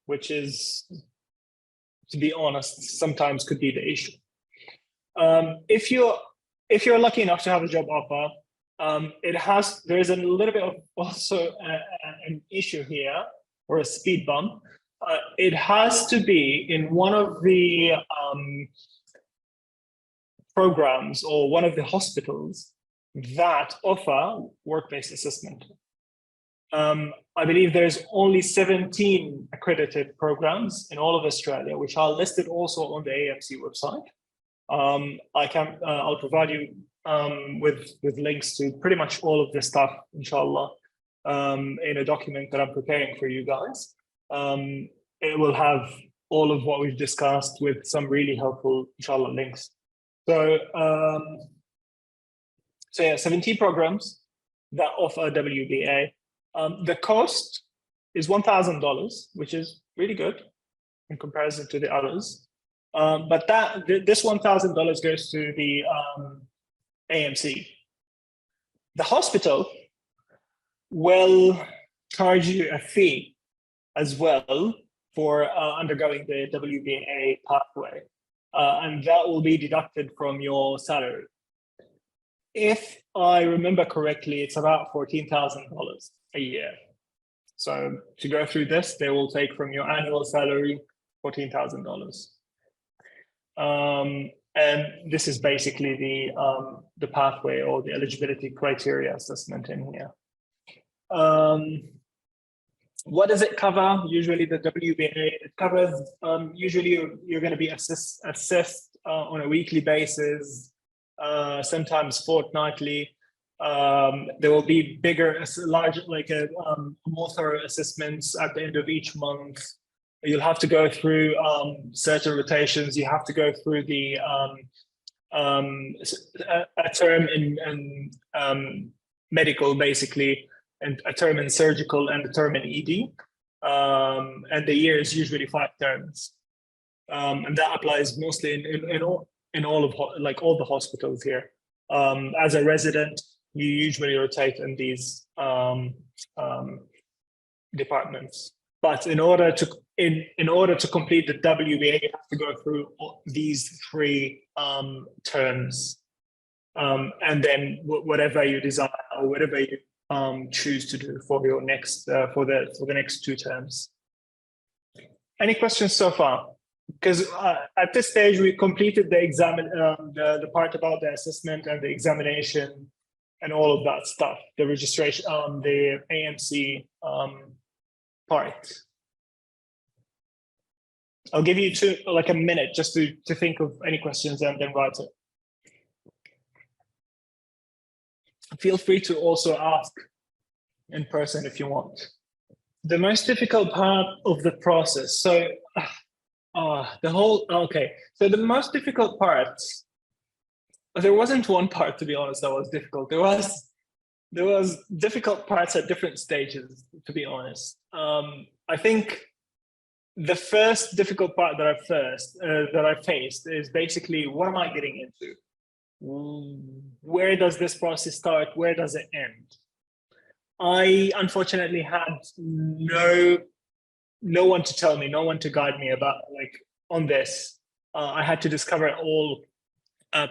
which is, to be honest, sometimes could be the issue. If you're lucky enough to have a job offer, There's a little bit of also an issue here, or a speed bump. It has to be in one of the programs or one of the hospitals that offer work-based assessment. I believe there's only 17 accredited programs in all of Australia, which are listed also on the AMC website. I'll provide you with links to pretty much all of this stuff, inshallah, in a document that I'm preparing for you guys. It will have all of what we've discussed with some really helpful, inshallah, links. So yeah, 17 programs that offer WBA. The cost is $1,000, which is really good in comparison to the others. But this $1,000 goes to the AMC. The hospital will charge you a fee as well for undergoing the WBA pathway, and that will be deducted from your salary. If I remember correctly, it's about $14,000 a year. So to go through this, they will take from your annual salary $14,000. And this is basically the pathway or the eligibility criteria assessment in here. What does it cover? Usually the WBA, it covers, usually you're going to be assessed on a weekly basis, sometimes fortnightly. There will be large, like more thorough assessments at the end of each month. You'll have to go through certain rotations. You have to go through the a term in medical, basically, and a term in surgical, and a term in ED. And the year is usually 5 terms, and that applies mostly in all of the hospitals here. As a resident, you usually rotate in these departments. But in order to complete the WBA, you have to go through these 3 terms, and then whatever you desire or whatever you choose to do for your next for the next 2 terms. Any questions so far? Because at this stage we completed the exam, the part about the assessment and the examination and all of that stuff, the registration, the AMC part. I'll give you a minute just to think of any questions and then write it. Feel free to also ask in person if you want. The most difficult part of the process. So so the most difficult part, there wasn't one part, to be honest, that was difficult. There was difficult parts at different stages, to be honest. I think the first difficult part that I faced is basically, what am I getting into? Where does this process start? Where does it end? I unfortunately had no one to tell me, no one to guide me about on this. I had to discover it all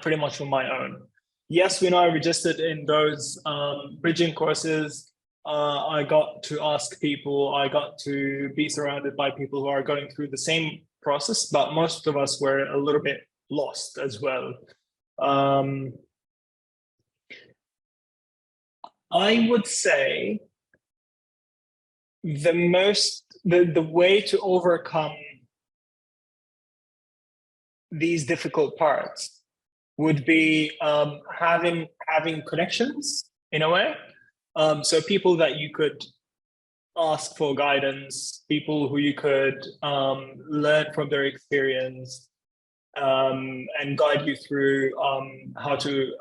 pretty much on my own. Yes, when I registered in those bridging courses, I got to ask people, I got to be surrounded by people who are going through the same process, but most of us were a little bit lost as well. I would say the way to overcome these difficult parts would be having connections in a way. So people that you could ask for guidance, people who you could learn from their experience, and guide you through how to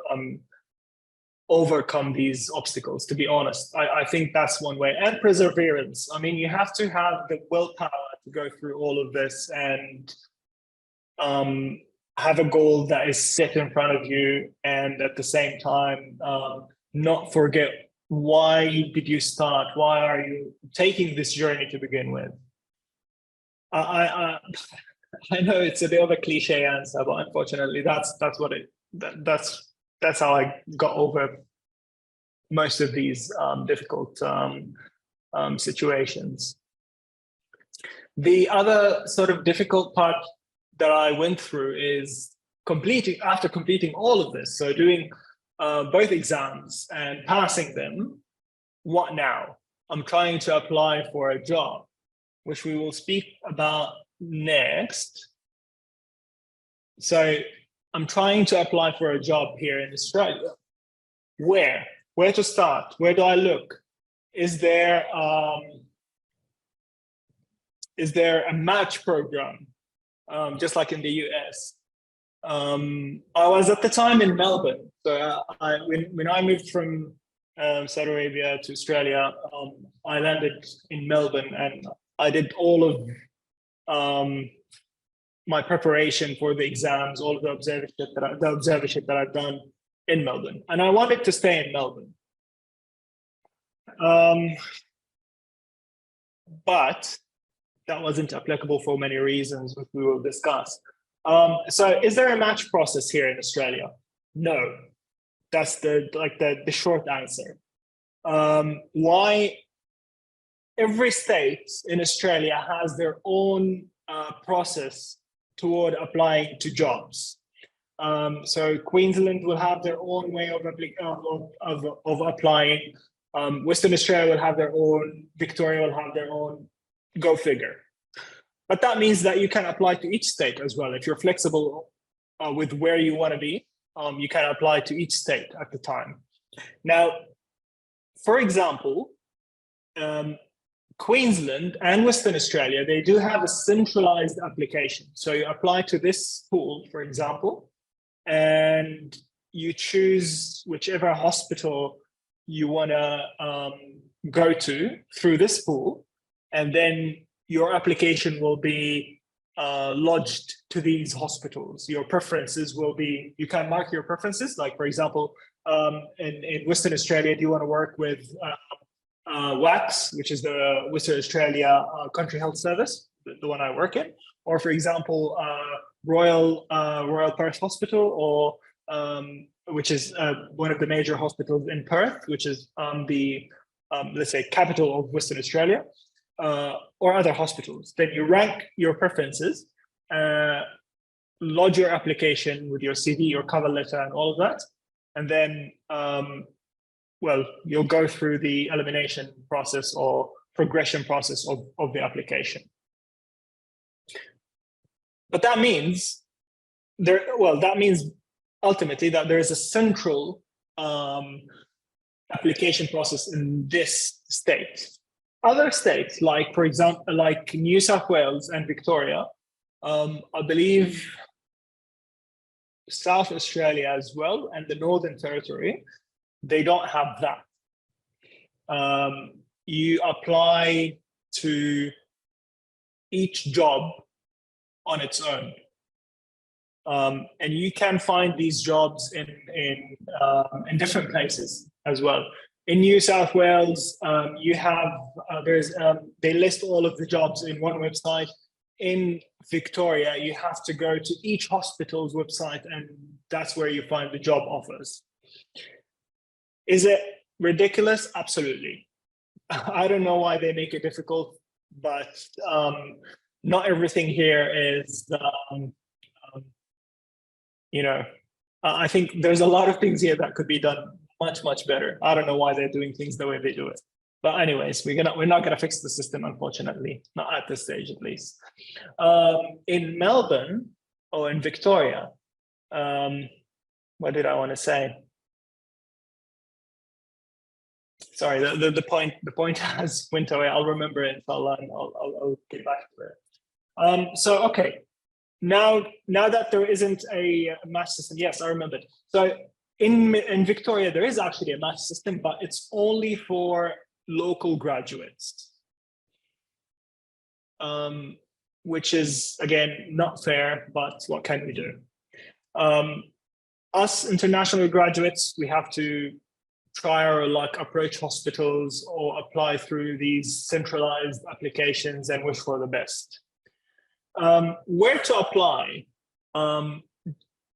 overcome these obstacles. To be honest, I think that's one way. And perseverance. I mean, you have to have the willpower to go through all of this and have a goal that is set in front of you, and at the same time not forget, why did you start? Why are you taking this journey to begin with? I know it's a bit of a cliche answer, but unfortunately, that's how I got over most of these difficult situations. The other sort of difficult part that I went through is after completing all of this, so doing both exams and passing them, what now? I'm trying to apply for a job, which we will speak about next. So I'm trying to apply for a job here in Australia. Where to start? Where do I look? Is there a match program, just like in the US? I was at the time in Melbourne. So when I moved from Saudi Arabia to Australia, I landed in Melbourne, and I did all of my preparation for the exams, all of the observership that I've done in Melbourne, and I wanted to stay in Melbourne. But that wasn't applicable for many reasons, which we will discuss. So is there a match process here in Australia? No. That's the short answer. Why? Every state in Australia has their own process toward applying to jobs. So Queensland will have their own way of applying. Western Australia will have their own. Victoria will have their own. Go figure. But that means that you can apply to each state as well. If you're flexible with where you want to be, you can apply to each state at the time. Now, for example, Queensland and Western Australia, they do have a centralized application. So you apply to this pool, for example, and you choose whichever hospital you want to go to through this pool, and then your application will be lodged to these hospitals. Your preferences will be, you can mark your preferences, like for example, in Western Australia, do you want to work with WACS, which is the Western Australia Country Health Service, the one I work in, or for example, Royal Perth Hospital, or which is one of the major hospitals in Perth, which is the let's say capital of Western Australia, or other hospitals. Then you rank your preferences, lodge your application with your CV, your cover letter, and all of that, and then well, you'll go through the elimination process or progression process of the application. But that means ultimately that there is a central application process in this state. Other states, like for example, like New South Wales and Victoria, I believe South Australia as well, and the Northern Territory, they don't have that. You apply to each job on its own. And you can find these jobs in different places as well. In New South Wales, you have, they list all of the jobs in one website. In Victoria, you have to go to each hospital's website, and that's where you find the job offers. Is it ridiculous? Absolutely. I don't know why they make it difficult, but not everything here is, I think there's a lot of things here that could be done much, much better. I don't know why they're doing things the way they do it. But anyways, we're not gonna fix the system, unfortunately, not at this stage at least. In Melbourne or in Victoria, what did I want to say? Sorry, the point has went away. I'll remember it. I'll get back to it. So okay, now that there isn't a match system, yes, I remembered. So in Victoria, there is actually a match system, but it's only for local graduates, which is again not fair. But what can we do? Us international graduates, we have to try our luck, approach hospitals, or apply through these centralized applications and wish for the best. Where to apply?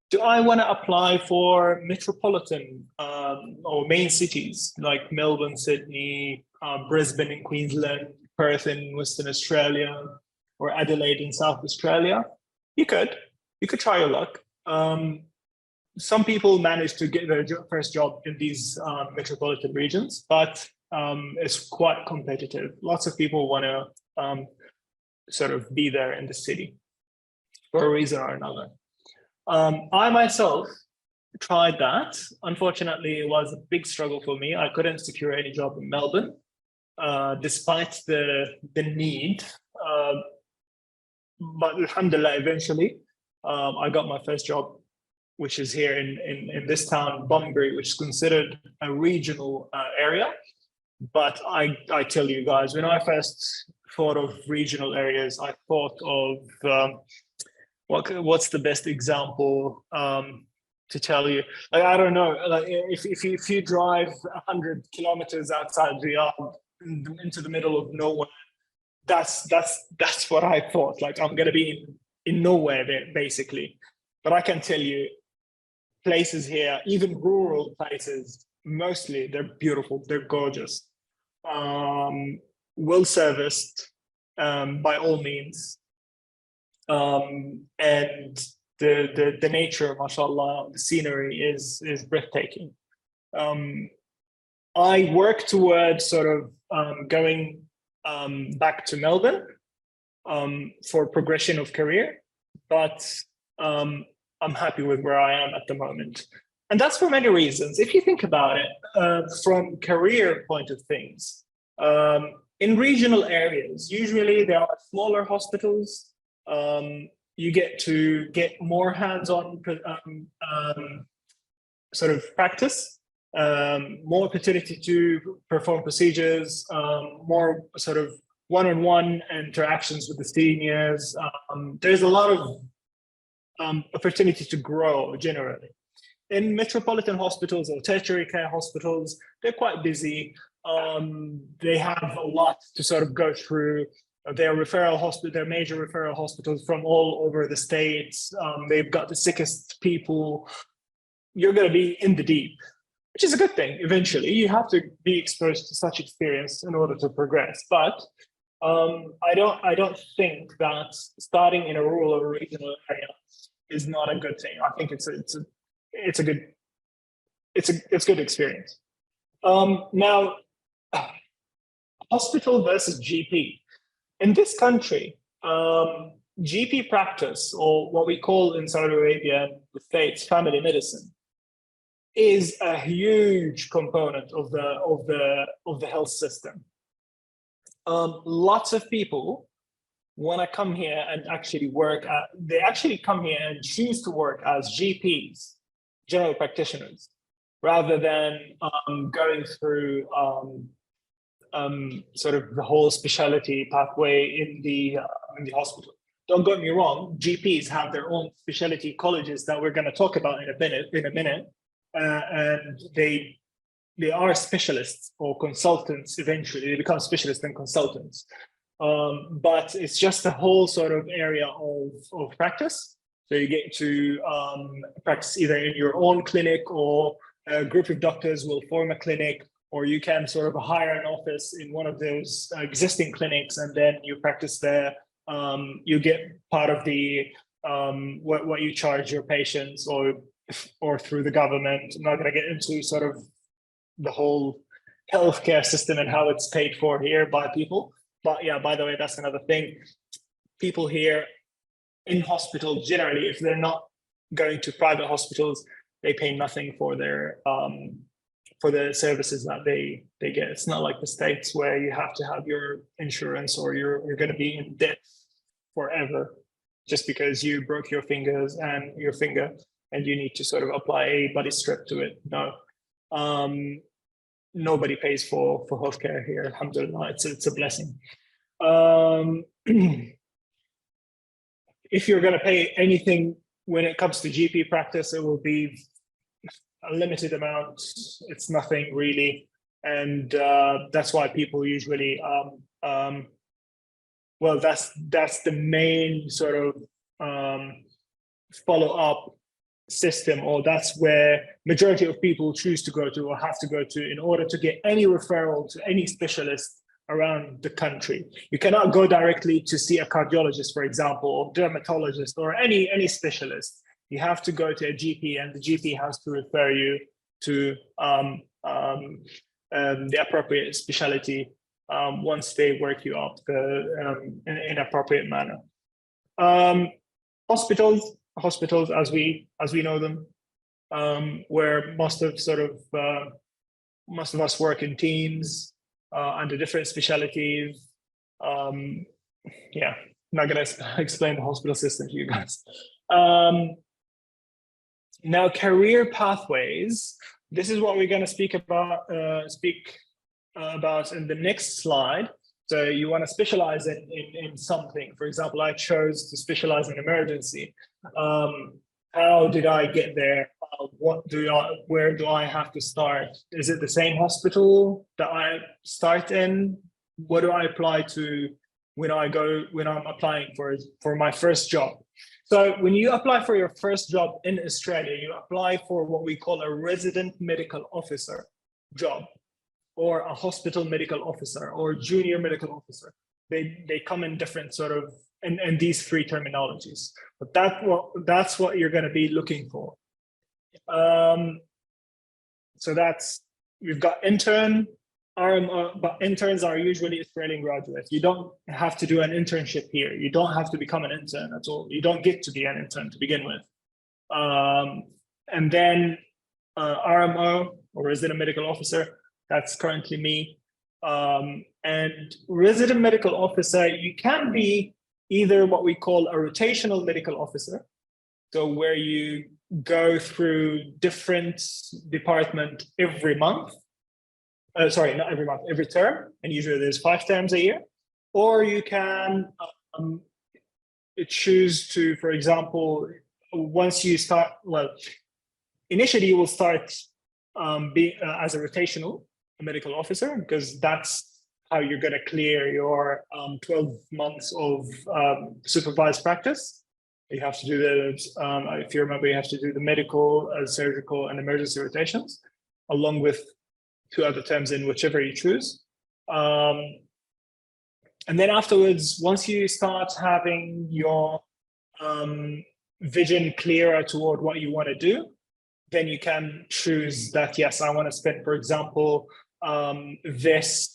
Do I want to apply for metropolitan or main cities like Melbourne, Sydney, Brisbane in Queensland, Perth in Western Australia, or Adelaide in South Australia? You could try your luck. Some people manage to get their first job in these metropolitan regions, but it's quite competitive. Lots of people want to sort of be there in the city for a reason or another. I myself tried that. Unfortunately, it was a big struggle for me. I couldn't secure any job in Melbourne, despite the need. But alhamdulillah, eventually, I got my first job, which is here in this town, Bunbury, which is considered a regional area. But I tell you guys, when I first thought of regional areas, I thought of what's the best example to tell you? Like, I don't know. Like, if you drive 100 kilometers outside Riyadh into the middle of nowhere, that's what I thought. Like, I'm gonna be in nowhere there, basically. But I can tell you, places here, even rural places, mostly they're beautiful, they're gorgeous, well serviced by all means. And the nature, mashallah, the scenery is breathtaking. I work towards sort of going back to Melbourne for progression of career, but I'm happy with where I am at the moment. And that's for many reasons. If you think about it, from career point of things, in regional areas, usually there are smaller hospitals. You get to get more hands-on sort of practice, more opportunity to perform procedures, more sort of one-on-one interactions with the seniors. There's a lot of opportunity to grow generally. In metropolitan hospitals or tertiary care hospitals, they're quite busy. They have a lot to sort of go through. They're major referral hospitals from all over the States. They've got the sickest people. You're going to be in the deep, which is a good thing. Eventually, you have to be exposed to such experience in order to progress. But I don't think that starting in a rural or regional area is not a good thing. I think it's a good experience. Now, hospital versus GP. In this country, GP practice, or what we call in Saudi Arabia and the States family medicine, is a huge component of the health system. Lots of people want to come here and actually work they actually come here and choose to work as GPs, general practitioners, rather than going through sort of the whole specialty pathway in the hospital. Don't get me wrong, GPs have their own specialty colleges that we're going to talk about in a minute, and they are specialists or consultants. Eventually, they become specialists and consultants. But it's just a whole sort of area of practice. So you get to practice either in your own clinic, or a group of doctors will form a clinic, or you can sort of hire an office in one of those existing clinics, and then you practice there. You get part of the what you charge your patients, or through the government. I'm not going to get into sort of the whole healthcare system and how it's paid for here by people. But yeah, by the way, that's another thing. People here in hospitals, generally, if they're not going to private hospitals, they pay nothing for the services that they get. It's not like the States where you have to have your insurance, or you're going to be in debt forever just because you broke your finger and you need to sort of apply a body strip to it. No. Nobody pays for healthcare here. Alhamdulillah, it's a blessing. If you're going to pay anything when it comes to GP practice, it will be a limited amount. It's nothing really, and that's why people usually well, that's the main sort of follow up system, or that's where majority of people choose to go to or have to go to in order to get any referral to any specialist around the country. You cannot go directly to see a cardiologist, for example, or dermatologist, or any specialist. You have to go to a GP, and the GP has to refer you to the appropriate specialty once they work you up in appropriate manner. Hospitals as we know them, where most of us work in teams under different specialties. Yeah, I'm not gonna explain the hospital system to you guys. Now, career pathways. This is what we're going to speak about in the next slide. So you want to specialize in something. For example, I chose to specialize in emergency. How did I get there? Where do I have to start? Is it the same hospital that I start in? What do I apply to when I'm applying for my first job? So when you apply for your first job in Australia, you apply for what we call a resident medical officer job, or a hospital medical officer, or junior medical officer. They come in different in these three terminologies, but that's what you're going to be looking for. So we've got intern, RMO, but interns are usually Australian graduates. You don't have to do an internship here. You don't have to become an intern at all. You don't get to be an intern to begin with. And then RMO, or resident medical officer, that's currently me. And resident medical officer, you can be either what we call a rotational medical officer, so where you go through different department every month. Sorry, not every month, every term, and usually there's 5 terms a year. Or you can choose to, for example, once you start, initially you will start as a rotational medical officer, because that's how you're going to clear your 12 months of supervised practice. You have to do if you remember, you have to do the medical, surgical, and emergency rotations, along with 2 other terms in whichever you choose. And then afterwards, once you start having your vision clearer toward what you want to do, then you can choose that, yes, I want to spend, for example, this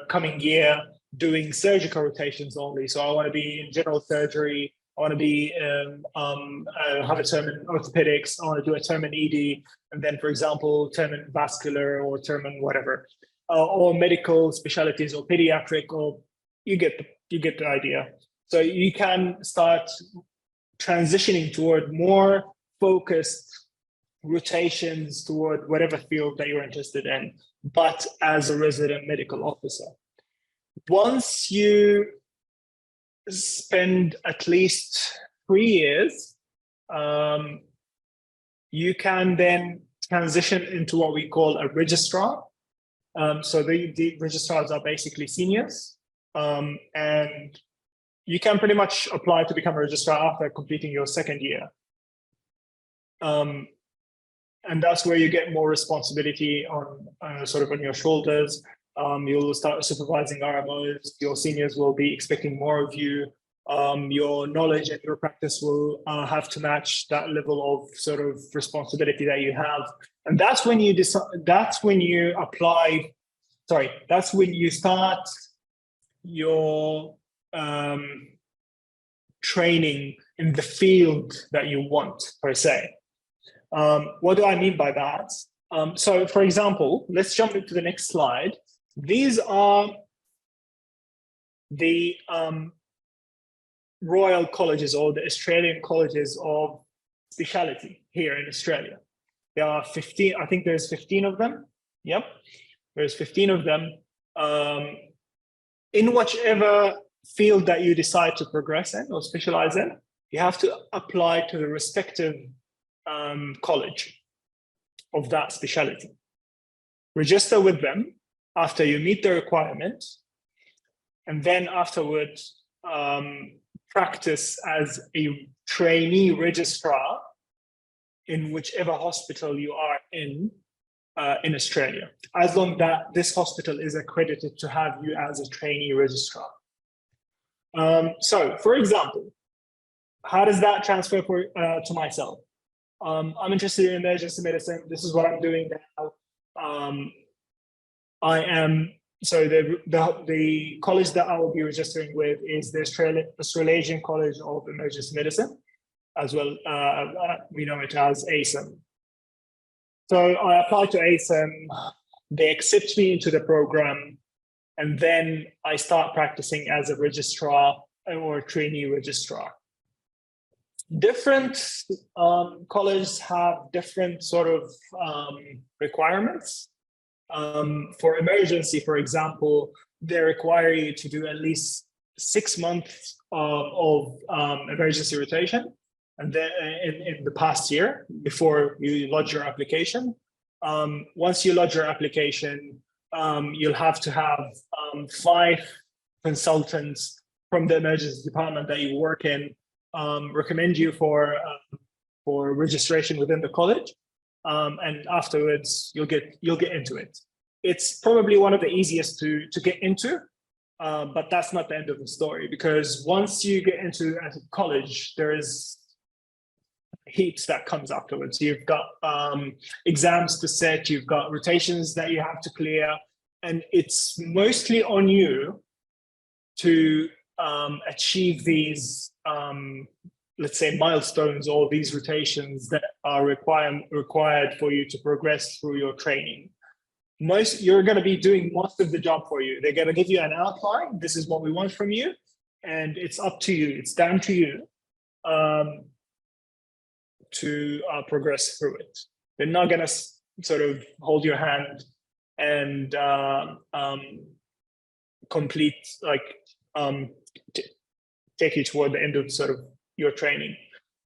coming year doing surgical rotations only. So I want to be in general surgery. I want to be have a term in orthopedics. I want to do a term in ED, and then, for example, term in vascular, or term in whatever, or medical specialties, or pediatric, or you get the idea. So you can start transitioning toward more focused rotations toward whatever field that you're interested in, but as a resident medical officer. Once you spend at least 3 years, you can then transition into what we call a registrar. So the registrars are basically seniors, and you can pretty much apply to become a registrar after completing your 2nd year. And that's where you get more responsibility on on your shoulders. You'll start supervising RMOs. Your seniors will be expecting more of you. Your knowledge and your practice will have to match that level of responsibility that you have. And that's when you decide. That's when you apply. Sorry, that's when you start your training in the field that you want, per se. What do I mean by that? So, for example, let's jump into the next slide. These are the Royal Colleges, or the Australian Colleges of Speciality here in Australia. There are 15, I think there's 15 of them. Yep, there's 15 of them. In whichever field that you decide to progress in or specialize in, you have to apply to the respective college of that specialty. Register with them after you meet the requirements, and then afterwards practice as a trainee registrar in whichever hospital you are in Australia, as long that this hospital is accredited to have you as a trainee registrar. So, for example, how does that transfer to myself? I'm interested in emergency medicine. This is what I'm doing now. So the college that I will be registering with is the Australasian College of Emergency Medicine, as well. We know it as ASEM. So I applied to ASEM. They accept me into the program, and then I start practicing as a registrar or a trainee registrar. Different colleges have different sort of requirements. For emergency, for example, they require you to do at least 6 months of emergency rotation, and then in the past year before you lodge your application. Once you lodge your application, you'll have to have 5 consultants from the emergency department that you work in recommend you for registration within the college, and afterwards you'll get into it. It's probably one of the easiest to get into, but that's not the end of the story, because once you get into a college, there is heaps that comes afterwards. You've got exams to set, you've got rotations that you have to clear, and it's mostly on you to achieve these, let's say, milestones or these rotations that are required for you to progress through your training. You're going to be doing most of the job for you. They're going to give you an outline. This is what we want from you, and it's up to you. It's down to you to progress through it. They're not going to sort of hold your hand and complete, like, take you toward the end of sort of your training.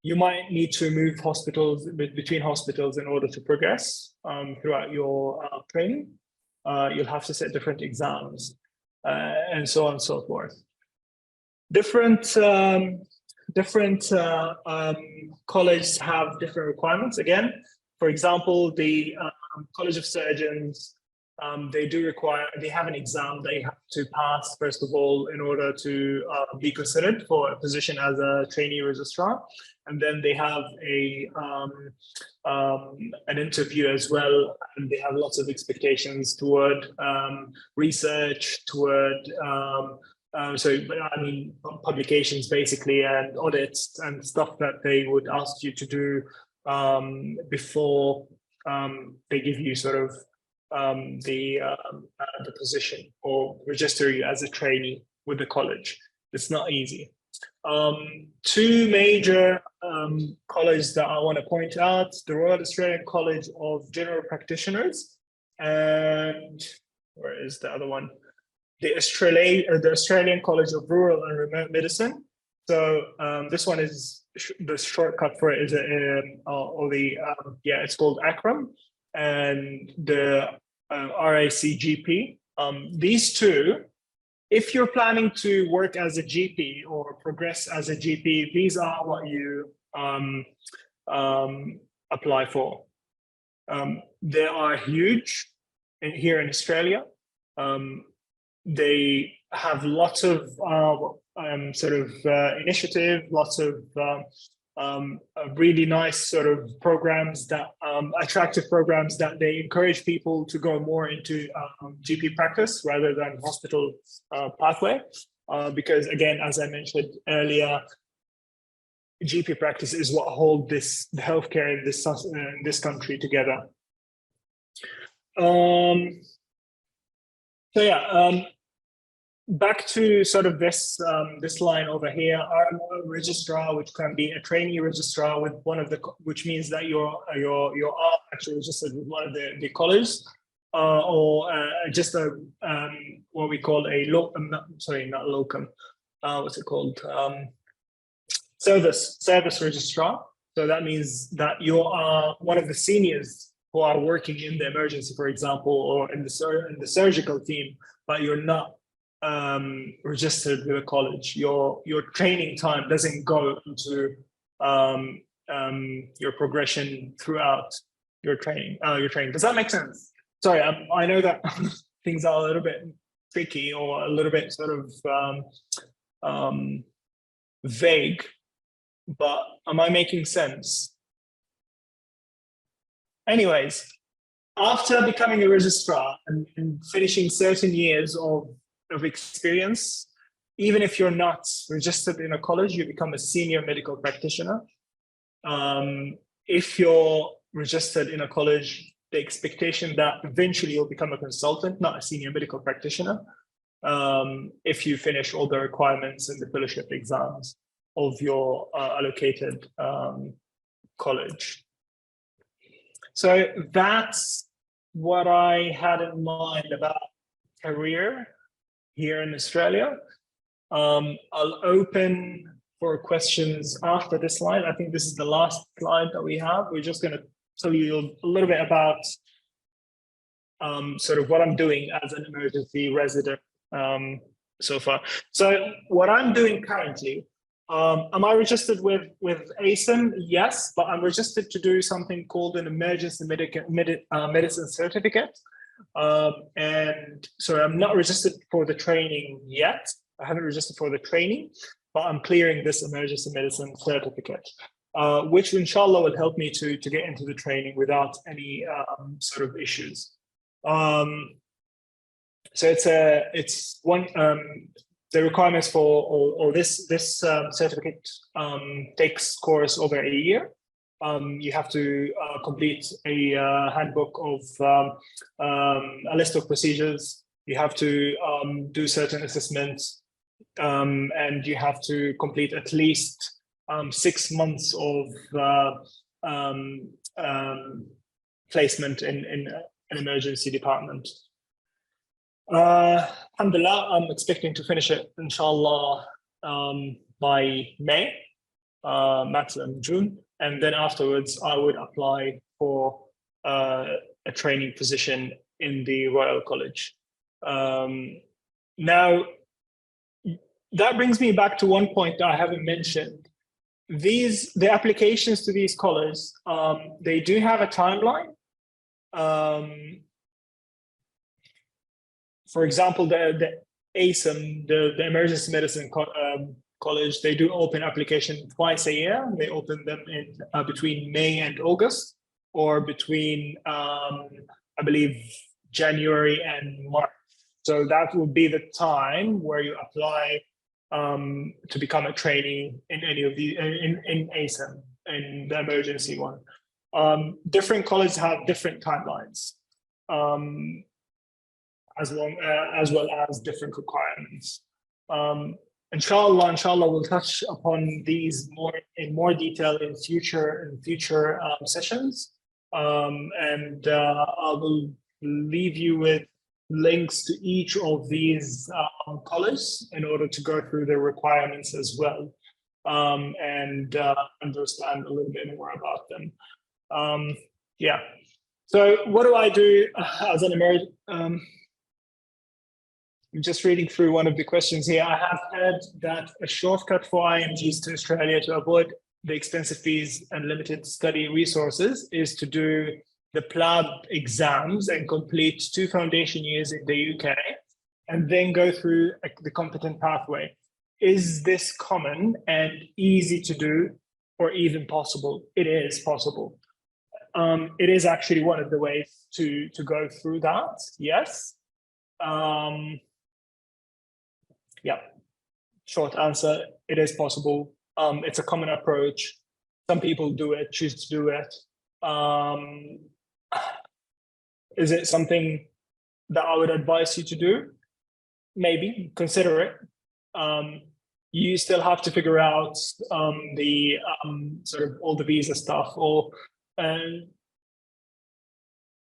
You might need to move hospitals between hospitals in order to progress throughout your training. You'll have to set different exams and so on and so forth. Different colleges have different requirements. Again, for example, the College of Surgeons, they have an exam they have to pass first of all in order to be considered for a position as a trainee registrar, and then they have an interview as well, and they have lots of expectations toward research, toward publications basically, and audits and stuff that they would ask you to do before they give you sort of the position or register you as a trainee with the college. It's not easy. 2 major colleges that I want to point out: the Royal Australian College of General Practitioners, and where is the other one? The Australian College of Rural and Remote Medicine. So this one is the shortcut for it is it's called ACRM, and the RACGP. These 2, if you're planning to work as a GP or progress as a GP, these are what you apply for. They are huge here in Australia. They have lots of initiative, lots of really nice sort of programs, that attractive programs that they encourage people to go more into GP practice rather than hospital pathway. Because again, as I mentioned earlier, GP practice is what holds the healthcare in this country together. Back to sort of this line over here, RMO registrar, which can be a trainee registrar with which means that you are actually registered with one of the colleges, or just what we call a service registrar. So that means that you are one of the seniors who are working in the emergency, for example, or in the surgical team, but you're not registered with a college. Your training time doesn't go into your progression throughout your training. Does that make sense? Sorry, I know that things are a little bit tricky or a little bit sort of vague, but am I making sense? Anyways, after becoming a registrar and finishing certain years of experience, even if you're not registered in a college, you become a senior medical practitioner. If you're registered in a college, the expectation that eventually you'll become a consultant, not a senior medical practitioner, if you finish all the requirements and the fellowship exams of your allocated college. So that's what I had in mind about career here in Australia. I'll open for questions after this slide. I think this is the last slide that we have. We're just going to tell you a little bit about sort of what I'm doing as an emergency resident so far. So what I'm doing currently, am I registered with ASIM? Yes, but I'm registered to do something called an emergency medicine certificate. And so I'm not registered for the training yet. I haven't registered for the training, but I'm clearing this emergency medicine certificate, which inshallah will help me to get into the training without any sort of issues. So it's one, the requirements for, or this certificate takes course over a year. You have to complete a handbook of a list of procedures. You have to do certain assessments, and you have to complete at least 6 months of placement in an emergency department. Alhamdulillah, I'm expecting to finish it, inshallah, by May, maximum June. And then afterwards, I would apply for a training position in the Royal College. Now, that brings me back to one point that I haven't mentioned. The applications to these colleges, they do have a timeline. For example, the ASIM, the Emergency Medicine College, they do open application twice a year. They open them in between May and August, or between, I believe, January and March. So that will be the time where you apply to become a trainee in any of the, in ASIM, in the emergency one. Different colleges have different timelines, as well as different requirements. Inshallah, we'll touch upon these in more detail in future sessions. And I will leave you with links to each of these colleges in order to go through the requirements as well, and understand a little bit more about them. Yeah. So what do I do as an emergency? I'm just reading through one of the questions here. I have heard that a shortcut for IMGs to Australia to avoid the expensive fees and limited study resources is to do the PLAB exams and complete 2 foundation years in the UK, and then go through the competent pathway. Is this common and easy to do, or even possible? It is possible. It is actually one of the ways to go through that, yes. Yeah, short answer, it is possible. It's a common approach. Some people do it, choose to do it. Is it something that I would advise you to do? Maybe, consider it. You still have to figure out the sort of all the visa stuff, or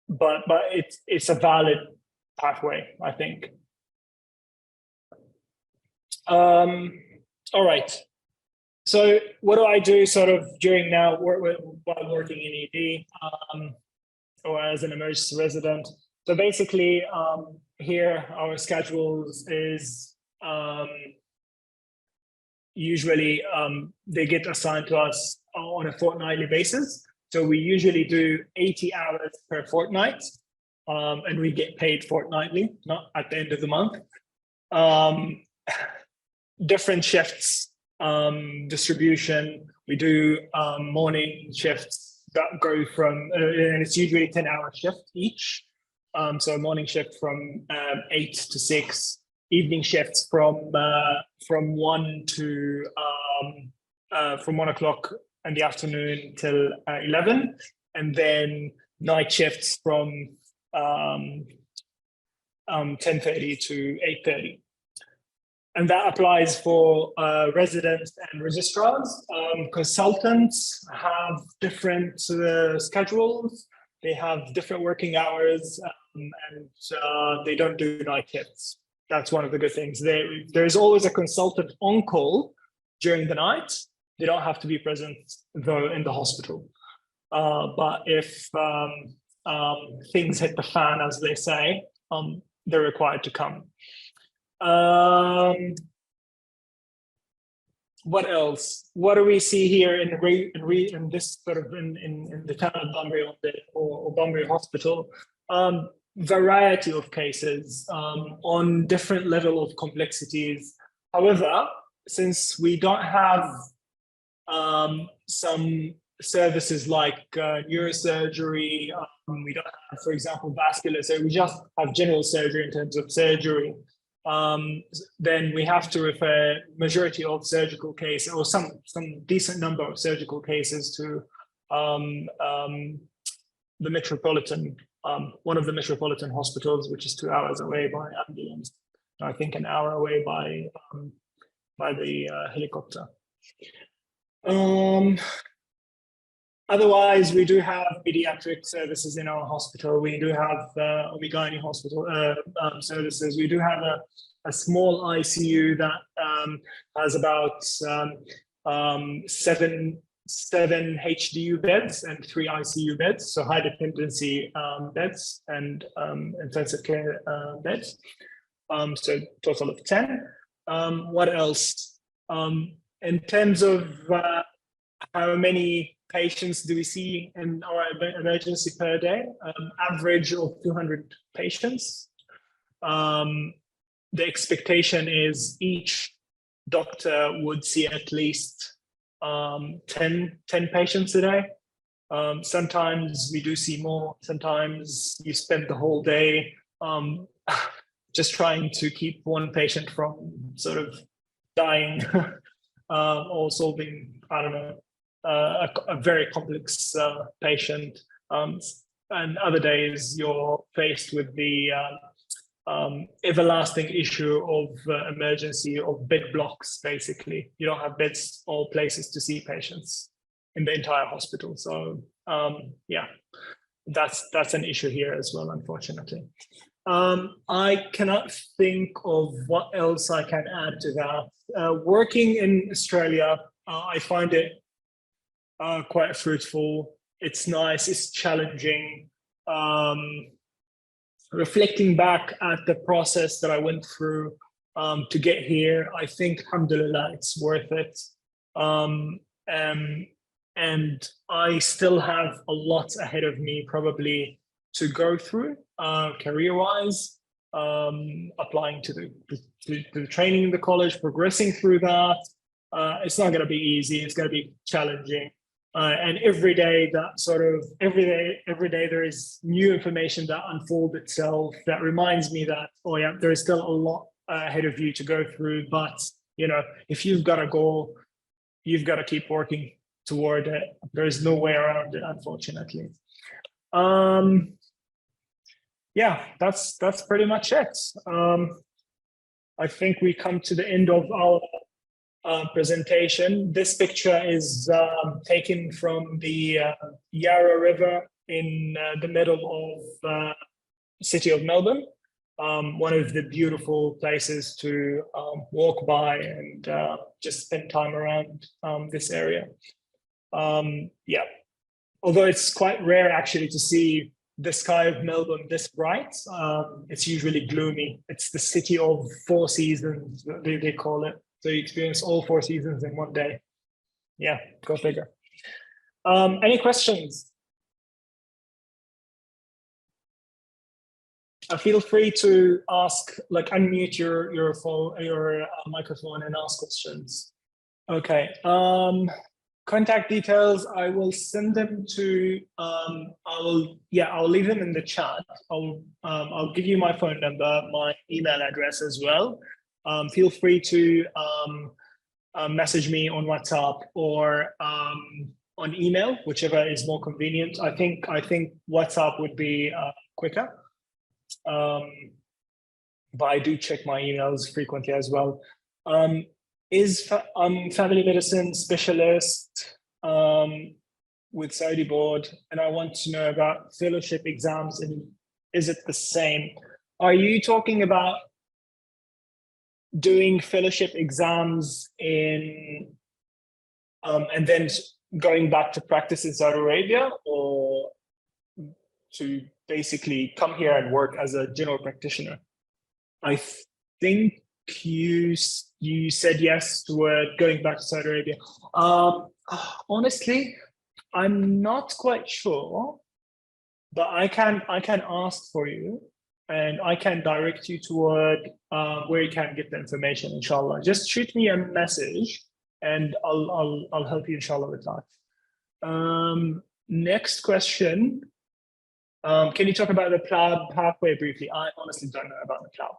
but it's a valid pathway, I think. All right. So what do I do sort of during now while working in ED or as an emergency resident? So basically here our schedules is usually they get assigned to us on a fortnightly basis. So we usually do 80 hours per fortnight, and we get paid fortnightly, not at the end of the month. Different shifts, distribution. We do morning shifts that go from, and it's usually 10-hour shift each. So morning shift from 8 to 6, evening shifts from 1 to from 1 o'clock in the afternoon till 11, and then night shifts from 10:30 to 8:30. And that applies for residents and registrars. Consultants have different schedules. They have different working hours, and they don't do night shifts. That's one of the good things. There's always a consultant on call during the night. They don't have to be present, though, in the hospital. But if things hit the fan, as they say, they're required to come. What else? What do we see here in this sort of in the town of Bunbury or Bunbury Hospital? Variety of cases on different level of complexities. However, since we don't have some services like neurosurgery, we don't have, for example, vascular, so we just have general surgery in terms of surgery. Then we have to refer majority of surgical cases, or some decent number of surgical cases, to the metropolitan, one of the metropolitan hospitals, which is 2 hours away by ambulance. I think an hour away by the helicopter. Otherwise, we do have pediatric services in our hospital. We do have OB-GYN hospital services. We do have a small ICU that has about seven HDU beds and 3 ICU beds, so high dependency beds and intensive care beds. So total of 10. What else? In terms of how many patients do we see in our emergency per day? Average of 200 patients. The expectation is each doctor would see at least 10 patients a day. Sometimes we do see more. Sometimes you spend the whole day just trying to keep one patient from sort of dying or solving, I don't know, a very complex patient. And other days you're faced with the everlasting issue of emergency of bed blocks. Basically, you don't have beds or places to see patients in the entire hospital. So yeah, that's an issue here as well, unfortunately. I cannot think of what else I can add to that. Working in Australia, I find it quite fruitful. It's nice, it's challenging. Reflecting back at the process that I went through to get here, I think, alhamdulillah, it's worth it. And I still have a lot ahead of me, probably, to go through career-wise, applying to the training in the college, progressing through that. It's not going to be easy. It's going to be challenging. And every day there is new information that unfolds itself that reminds me that, oh yeah, there is still a lot ahead of you to go through. But, you know, if you've got a goal, you've got to keep working toward it. There's no way around it, unfortunately. Yeah, that's pretty much it. I think we come to the end of our presentation. This picture is taken from the Yarra River in the middle of city of Melbourne. One of the beautiful places to walk by and just spend time around this area. Yeah, although it's quite rare actually to see the sky of Melbourne this bright. It's usually gloomy. It's the city of 4 seasons, they call it. So you experience all 4 seasons in one day. Yeah, go figure. Any questions? Feel free to ask, like unmute your phone, your microphone, and ask questions. Okay. Contact details, I will send them to. I'll leave them in the chat. I'll give you my phone number, my email address as well. Feel free to message me on WhatsApp or on email, whichever is more convenient. I think WhatsApp would be quicker. But I do check my emails frequently as well. Is family medicine specialist with Saudi board, and I want to know about fellowship exams, and is it the same? Are you talking about doing fellowship exams in and then going back to practice in Saudi Arabia, or to basically come here and work as a general practitioner? I think you said yes to going back to Saudi Arabia. Honestly, I'm not quite sure, but I can ask for you, and I can direct you toward where you can get the information, inshallah. Just shoot me a message and I'll help you, inshallah, with that. Next question. Can you talk about the PLAB pathway briefly? I honestly don't know about the PLAB.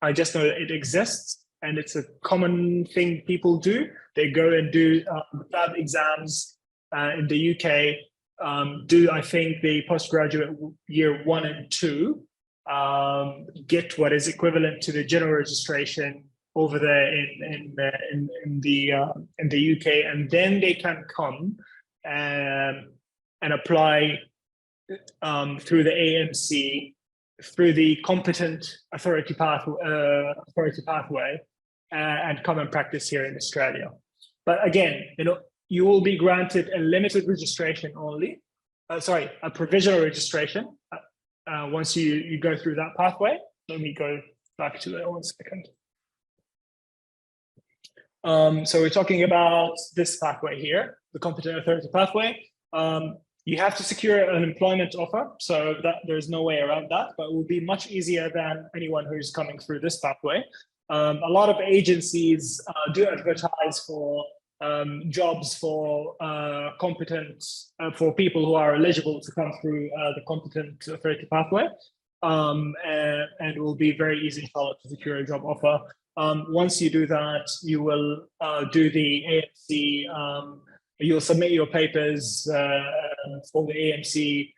I just know that it exists, and it's a common thing people do. They go and do the PLAB exams in the UK, I think the postgraduate year 1 and 2, get what is equivalent to the general registration over there in the UK, and then they can come and apply through the AMC, through the competent authority pathway, and come and practice here in Australia. But again, you will be granted a limited registration only. A provisional registration once you go through that pathway. Let me go back to it 1 second. So we're talking about this pathway here, the competent authority pathway. You have to secure an employment offer, so that there's no way around that, but it will be much easier than anyone who's coming through this pathway. A lot of agencies do advertise for jobs for for people who are eligible to come through the competent authority pathway, and it will be very easy to secure a job offer. Once you do that, you will do the AMC. You'll submit your papers for the AMC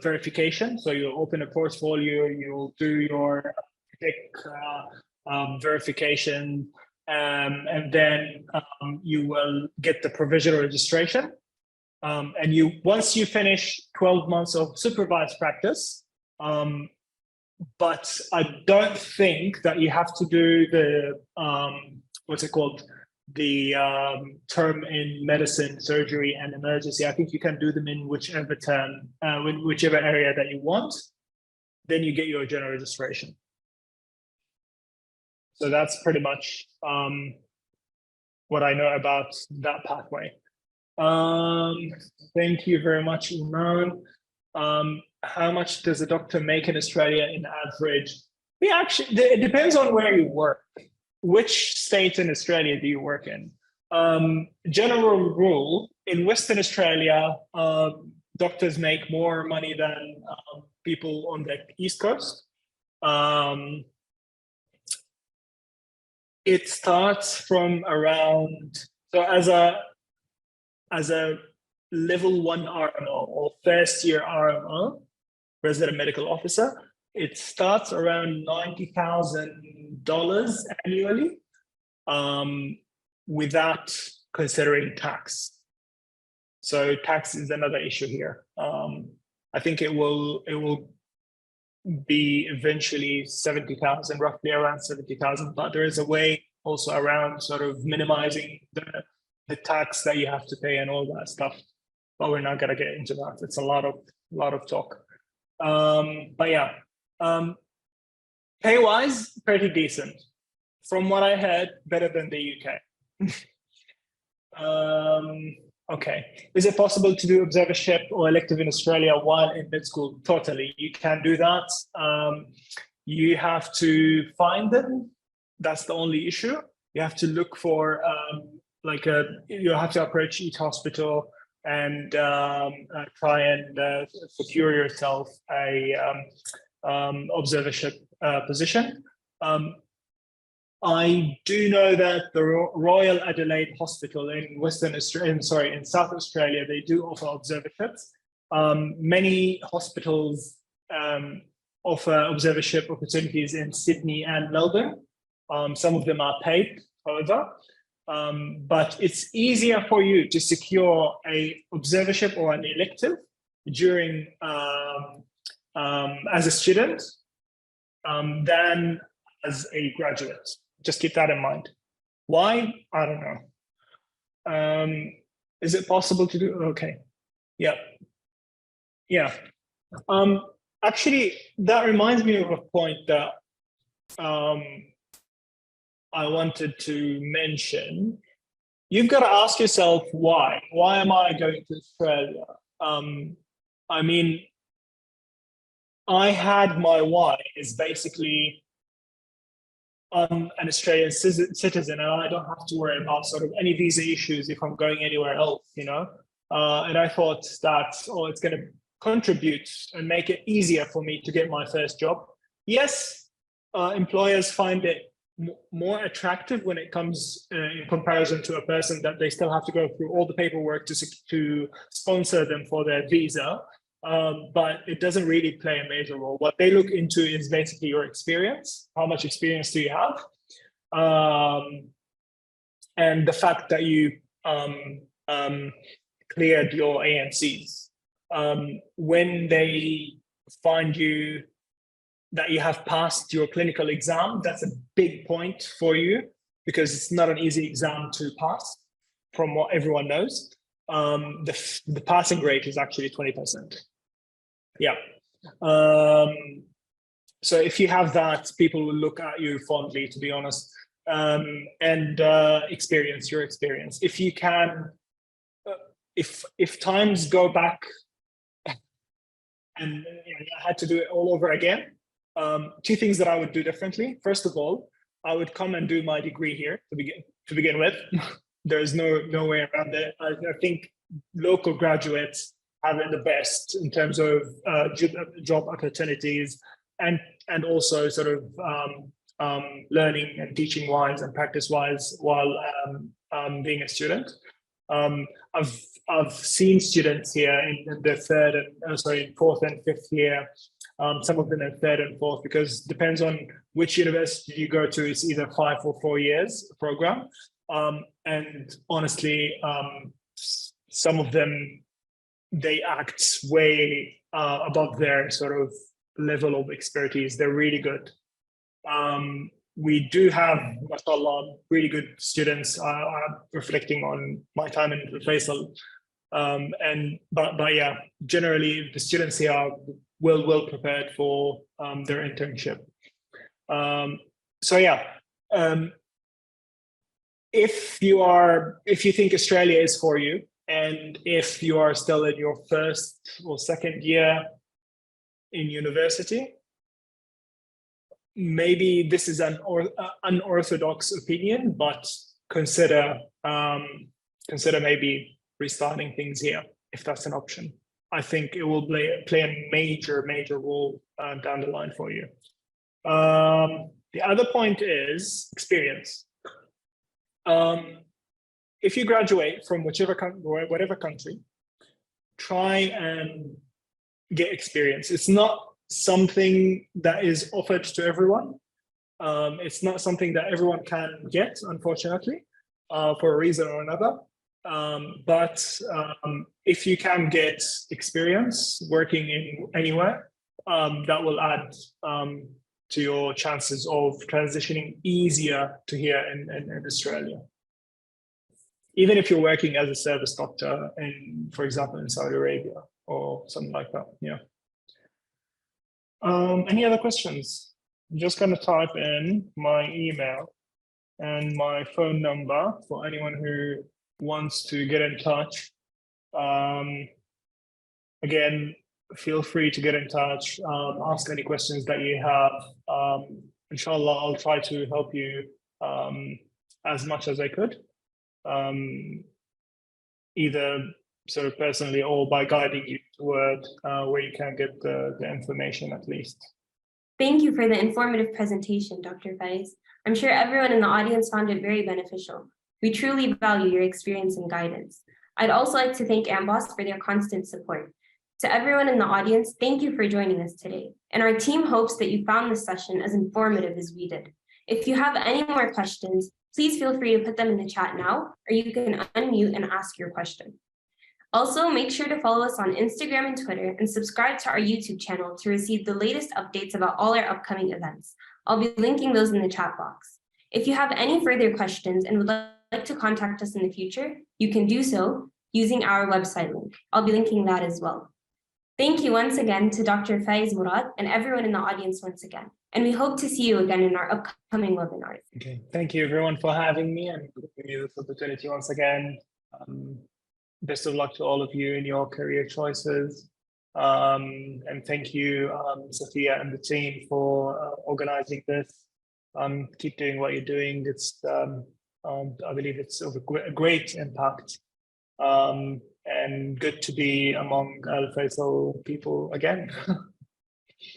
verification. So you'll open a portfolio, you'll do your verification, and then you will get the provisional registration. And once you finish 12 months of supervised practice, but I don't think that you have to do the the term in medicine, surgery, and emergency. I think you can do them in whichever term, whichever area that you want. Then you get your general registration. So that's pretty much what I know about that pathway. Thank you very much, Iman. How much does a doctor make in Australia in average? It depends on where you work. Which state in Australia do you work in? General rule, in Western Australia, doctors make more money than people on the East Coast. It starts from around, so as a level 1 RMO or first year RMO, resident medical officer, it starts around $90,000 annually, without considering tax. So tax is another issue here. I think it will be eventually 70,000, roughly around 70,000. But there is a way also around sort of minimizing the tax that you have to pay and all that stuff. But we're not gonna get into that. It's a lot of talk. But yeah. Pay-wise, pretty decent. From what I heard, better than the UK. Okay. Is it possible to do observership or elective in Australia while in mid school? Totally. You can do that. You have to find them. That's the only issue. You have to look for you have to approach each hospital and try and secure yourself a observership position. I do know that the Royal Adelaide Hospital in in South Australia, they do offer observerships. Many hospitals offer observership opportunities in Sydney and Melbourne. Some of them are paid, however, but it's easier for you to secure a observership or an elective during as a student than as a graduate. Just keep that in mind. Why? I don't know. Is it possible to do? Okay. Yeah. Yeah. Actually, that reminds me of a point that I wanted to mention. You've got to ask yourself why. Why am I going to Australia? I mean, I had my why is basically I'm an Australian citizen and I don't have to worry about sort of any visa issues if I'm going anywhere else, you know? And I thought that, it's going to contribute and make it easier for me to get my first job. Yes, employers find it more attractive when it comes in comparison to a person that they still have to go through all the paperwork to sponsor them for their visa. But it doesn't really play a major role. What they look into is basically your experience. How much experience do you have? And the fact that you cleared your ANCs. When they find you that you have passed your clinical exam, that's a big point for you because it's not an easy exam to pass from what everyone knows. The passing rate is actually 20%. Yeah. So if you have that, people will look at you fondly, to be honest, and experience your experience. If you can, if times go back and I had to do it all over again, two things that I would do differently. First of all, I would come and do my degree here to begin with. There's no way around it. I think local graduates have it the best in terms of job opportunities and also sort of learning and teaching wise and practice wise while being a student. I've seen students here in their fourth and fifth year. Some of them in third and fourth, because depends on which university you go to. It's either 5 or 4 years program, and honestly, some of them they act way above their sort of level of expertise. They're really good. We do have, mashallah, really good students. Reflecting on my time in Alfaisal, but yeah, generally the students here are well prepared for their internship. So yeah, if you think Australia is for you, and if you are still in your first or second year in university, maybe this is an unorthodox opinion, but consider maybe restarting things here if that's an option. I think it will play a major role down the line for you. The other point is experience. If you graduate from whatever country, try and get experience. It's not something that is offered to everyone. It's not something that everyone can get, unfortunately, for a reason or another. But if you can get experience working in anywhere, that will add to your chances of transitioning easier to here in Australia. Even if you're working as a service doctor for example, in Saudi Arabia or something like that. Yeah. Any other questions? I'm just going to type in my email and my phone number for anyone who wants to get in touch, again, feel free to get in touch, ask any questions that you have. Inshallah, I'll try to help you as much as I could, either sort of personally or by guiding you toward where you can get the information at least. Thank you for the informative presentation, Dr. Fayez. I'm sure everyone in the audience found it very beneficial. We truly value your experience and guidance. I'd also like to thank AMBOSS for their constant support. To everyone in the audience, thank you for joining us today. And our team hopes that you found this session as informative as we did. If you have any more questions, please feel free to put them in the chat now, or you can unmute and ask your question. Also, make sure to follow us on Instagram and Twitter and subscribe to our YouTube channel to receive the latest updates about all our upcoming events. I'll be linking those in the chat box. If you have any further questions and would like to contact us in the future, you can do so using our website link. I'll be linking that as well. Thank you once again to Dr. Fayez Mourad and everyone in the audience once again. And we hope to see you again in our upcoming webinars. Okay, thank you everyone for having me and giving me this opportunity once again. Best of luck to all of you in your career choices. And thank you, Sophia and the team for organizing this. Keep doing what you're doing. It's, I believe it's of a great impact. And good to be among Alfaisal people again.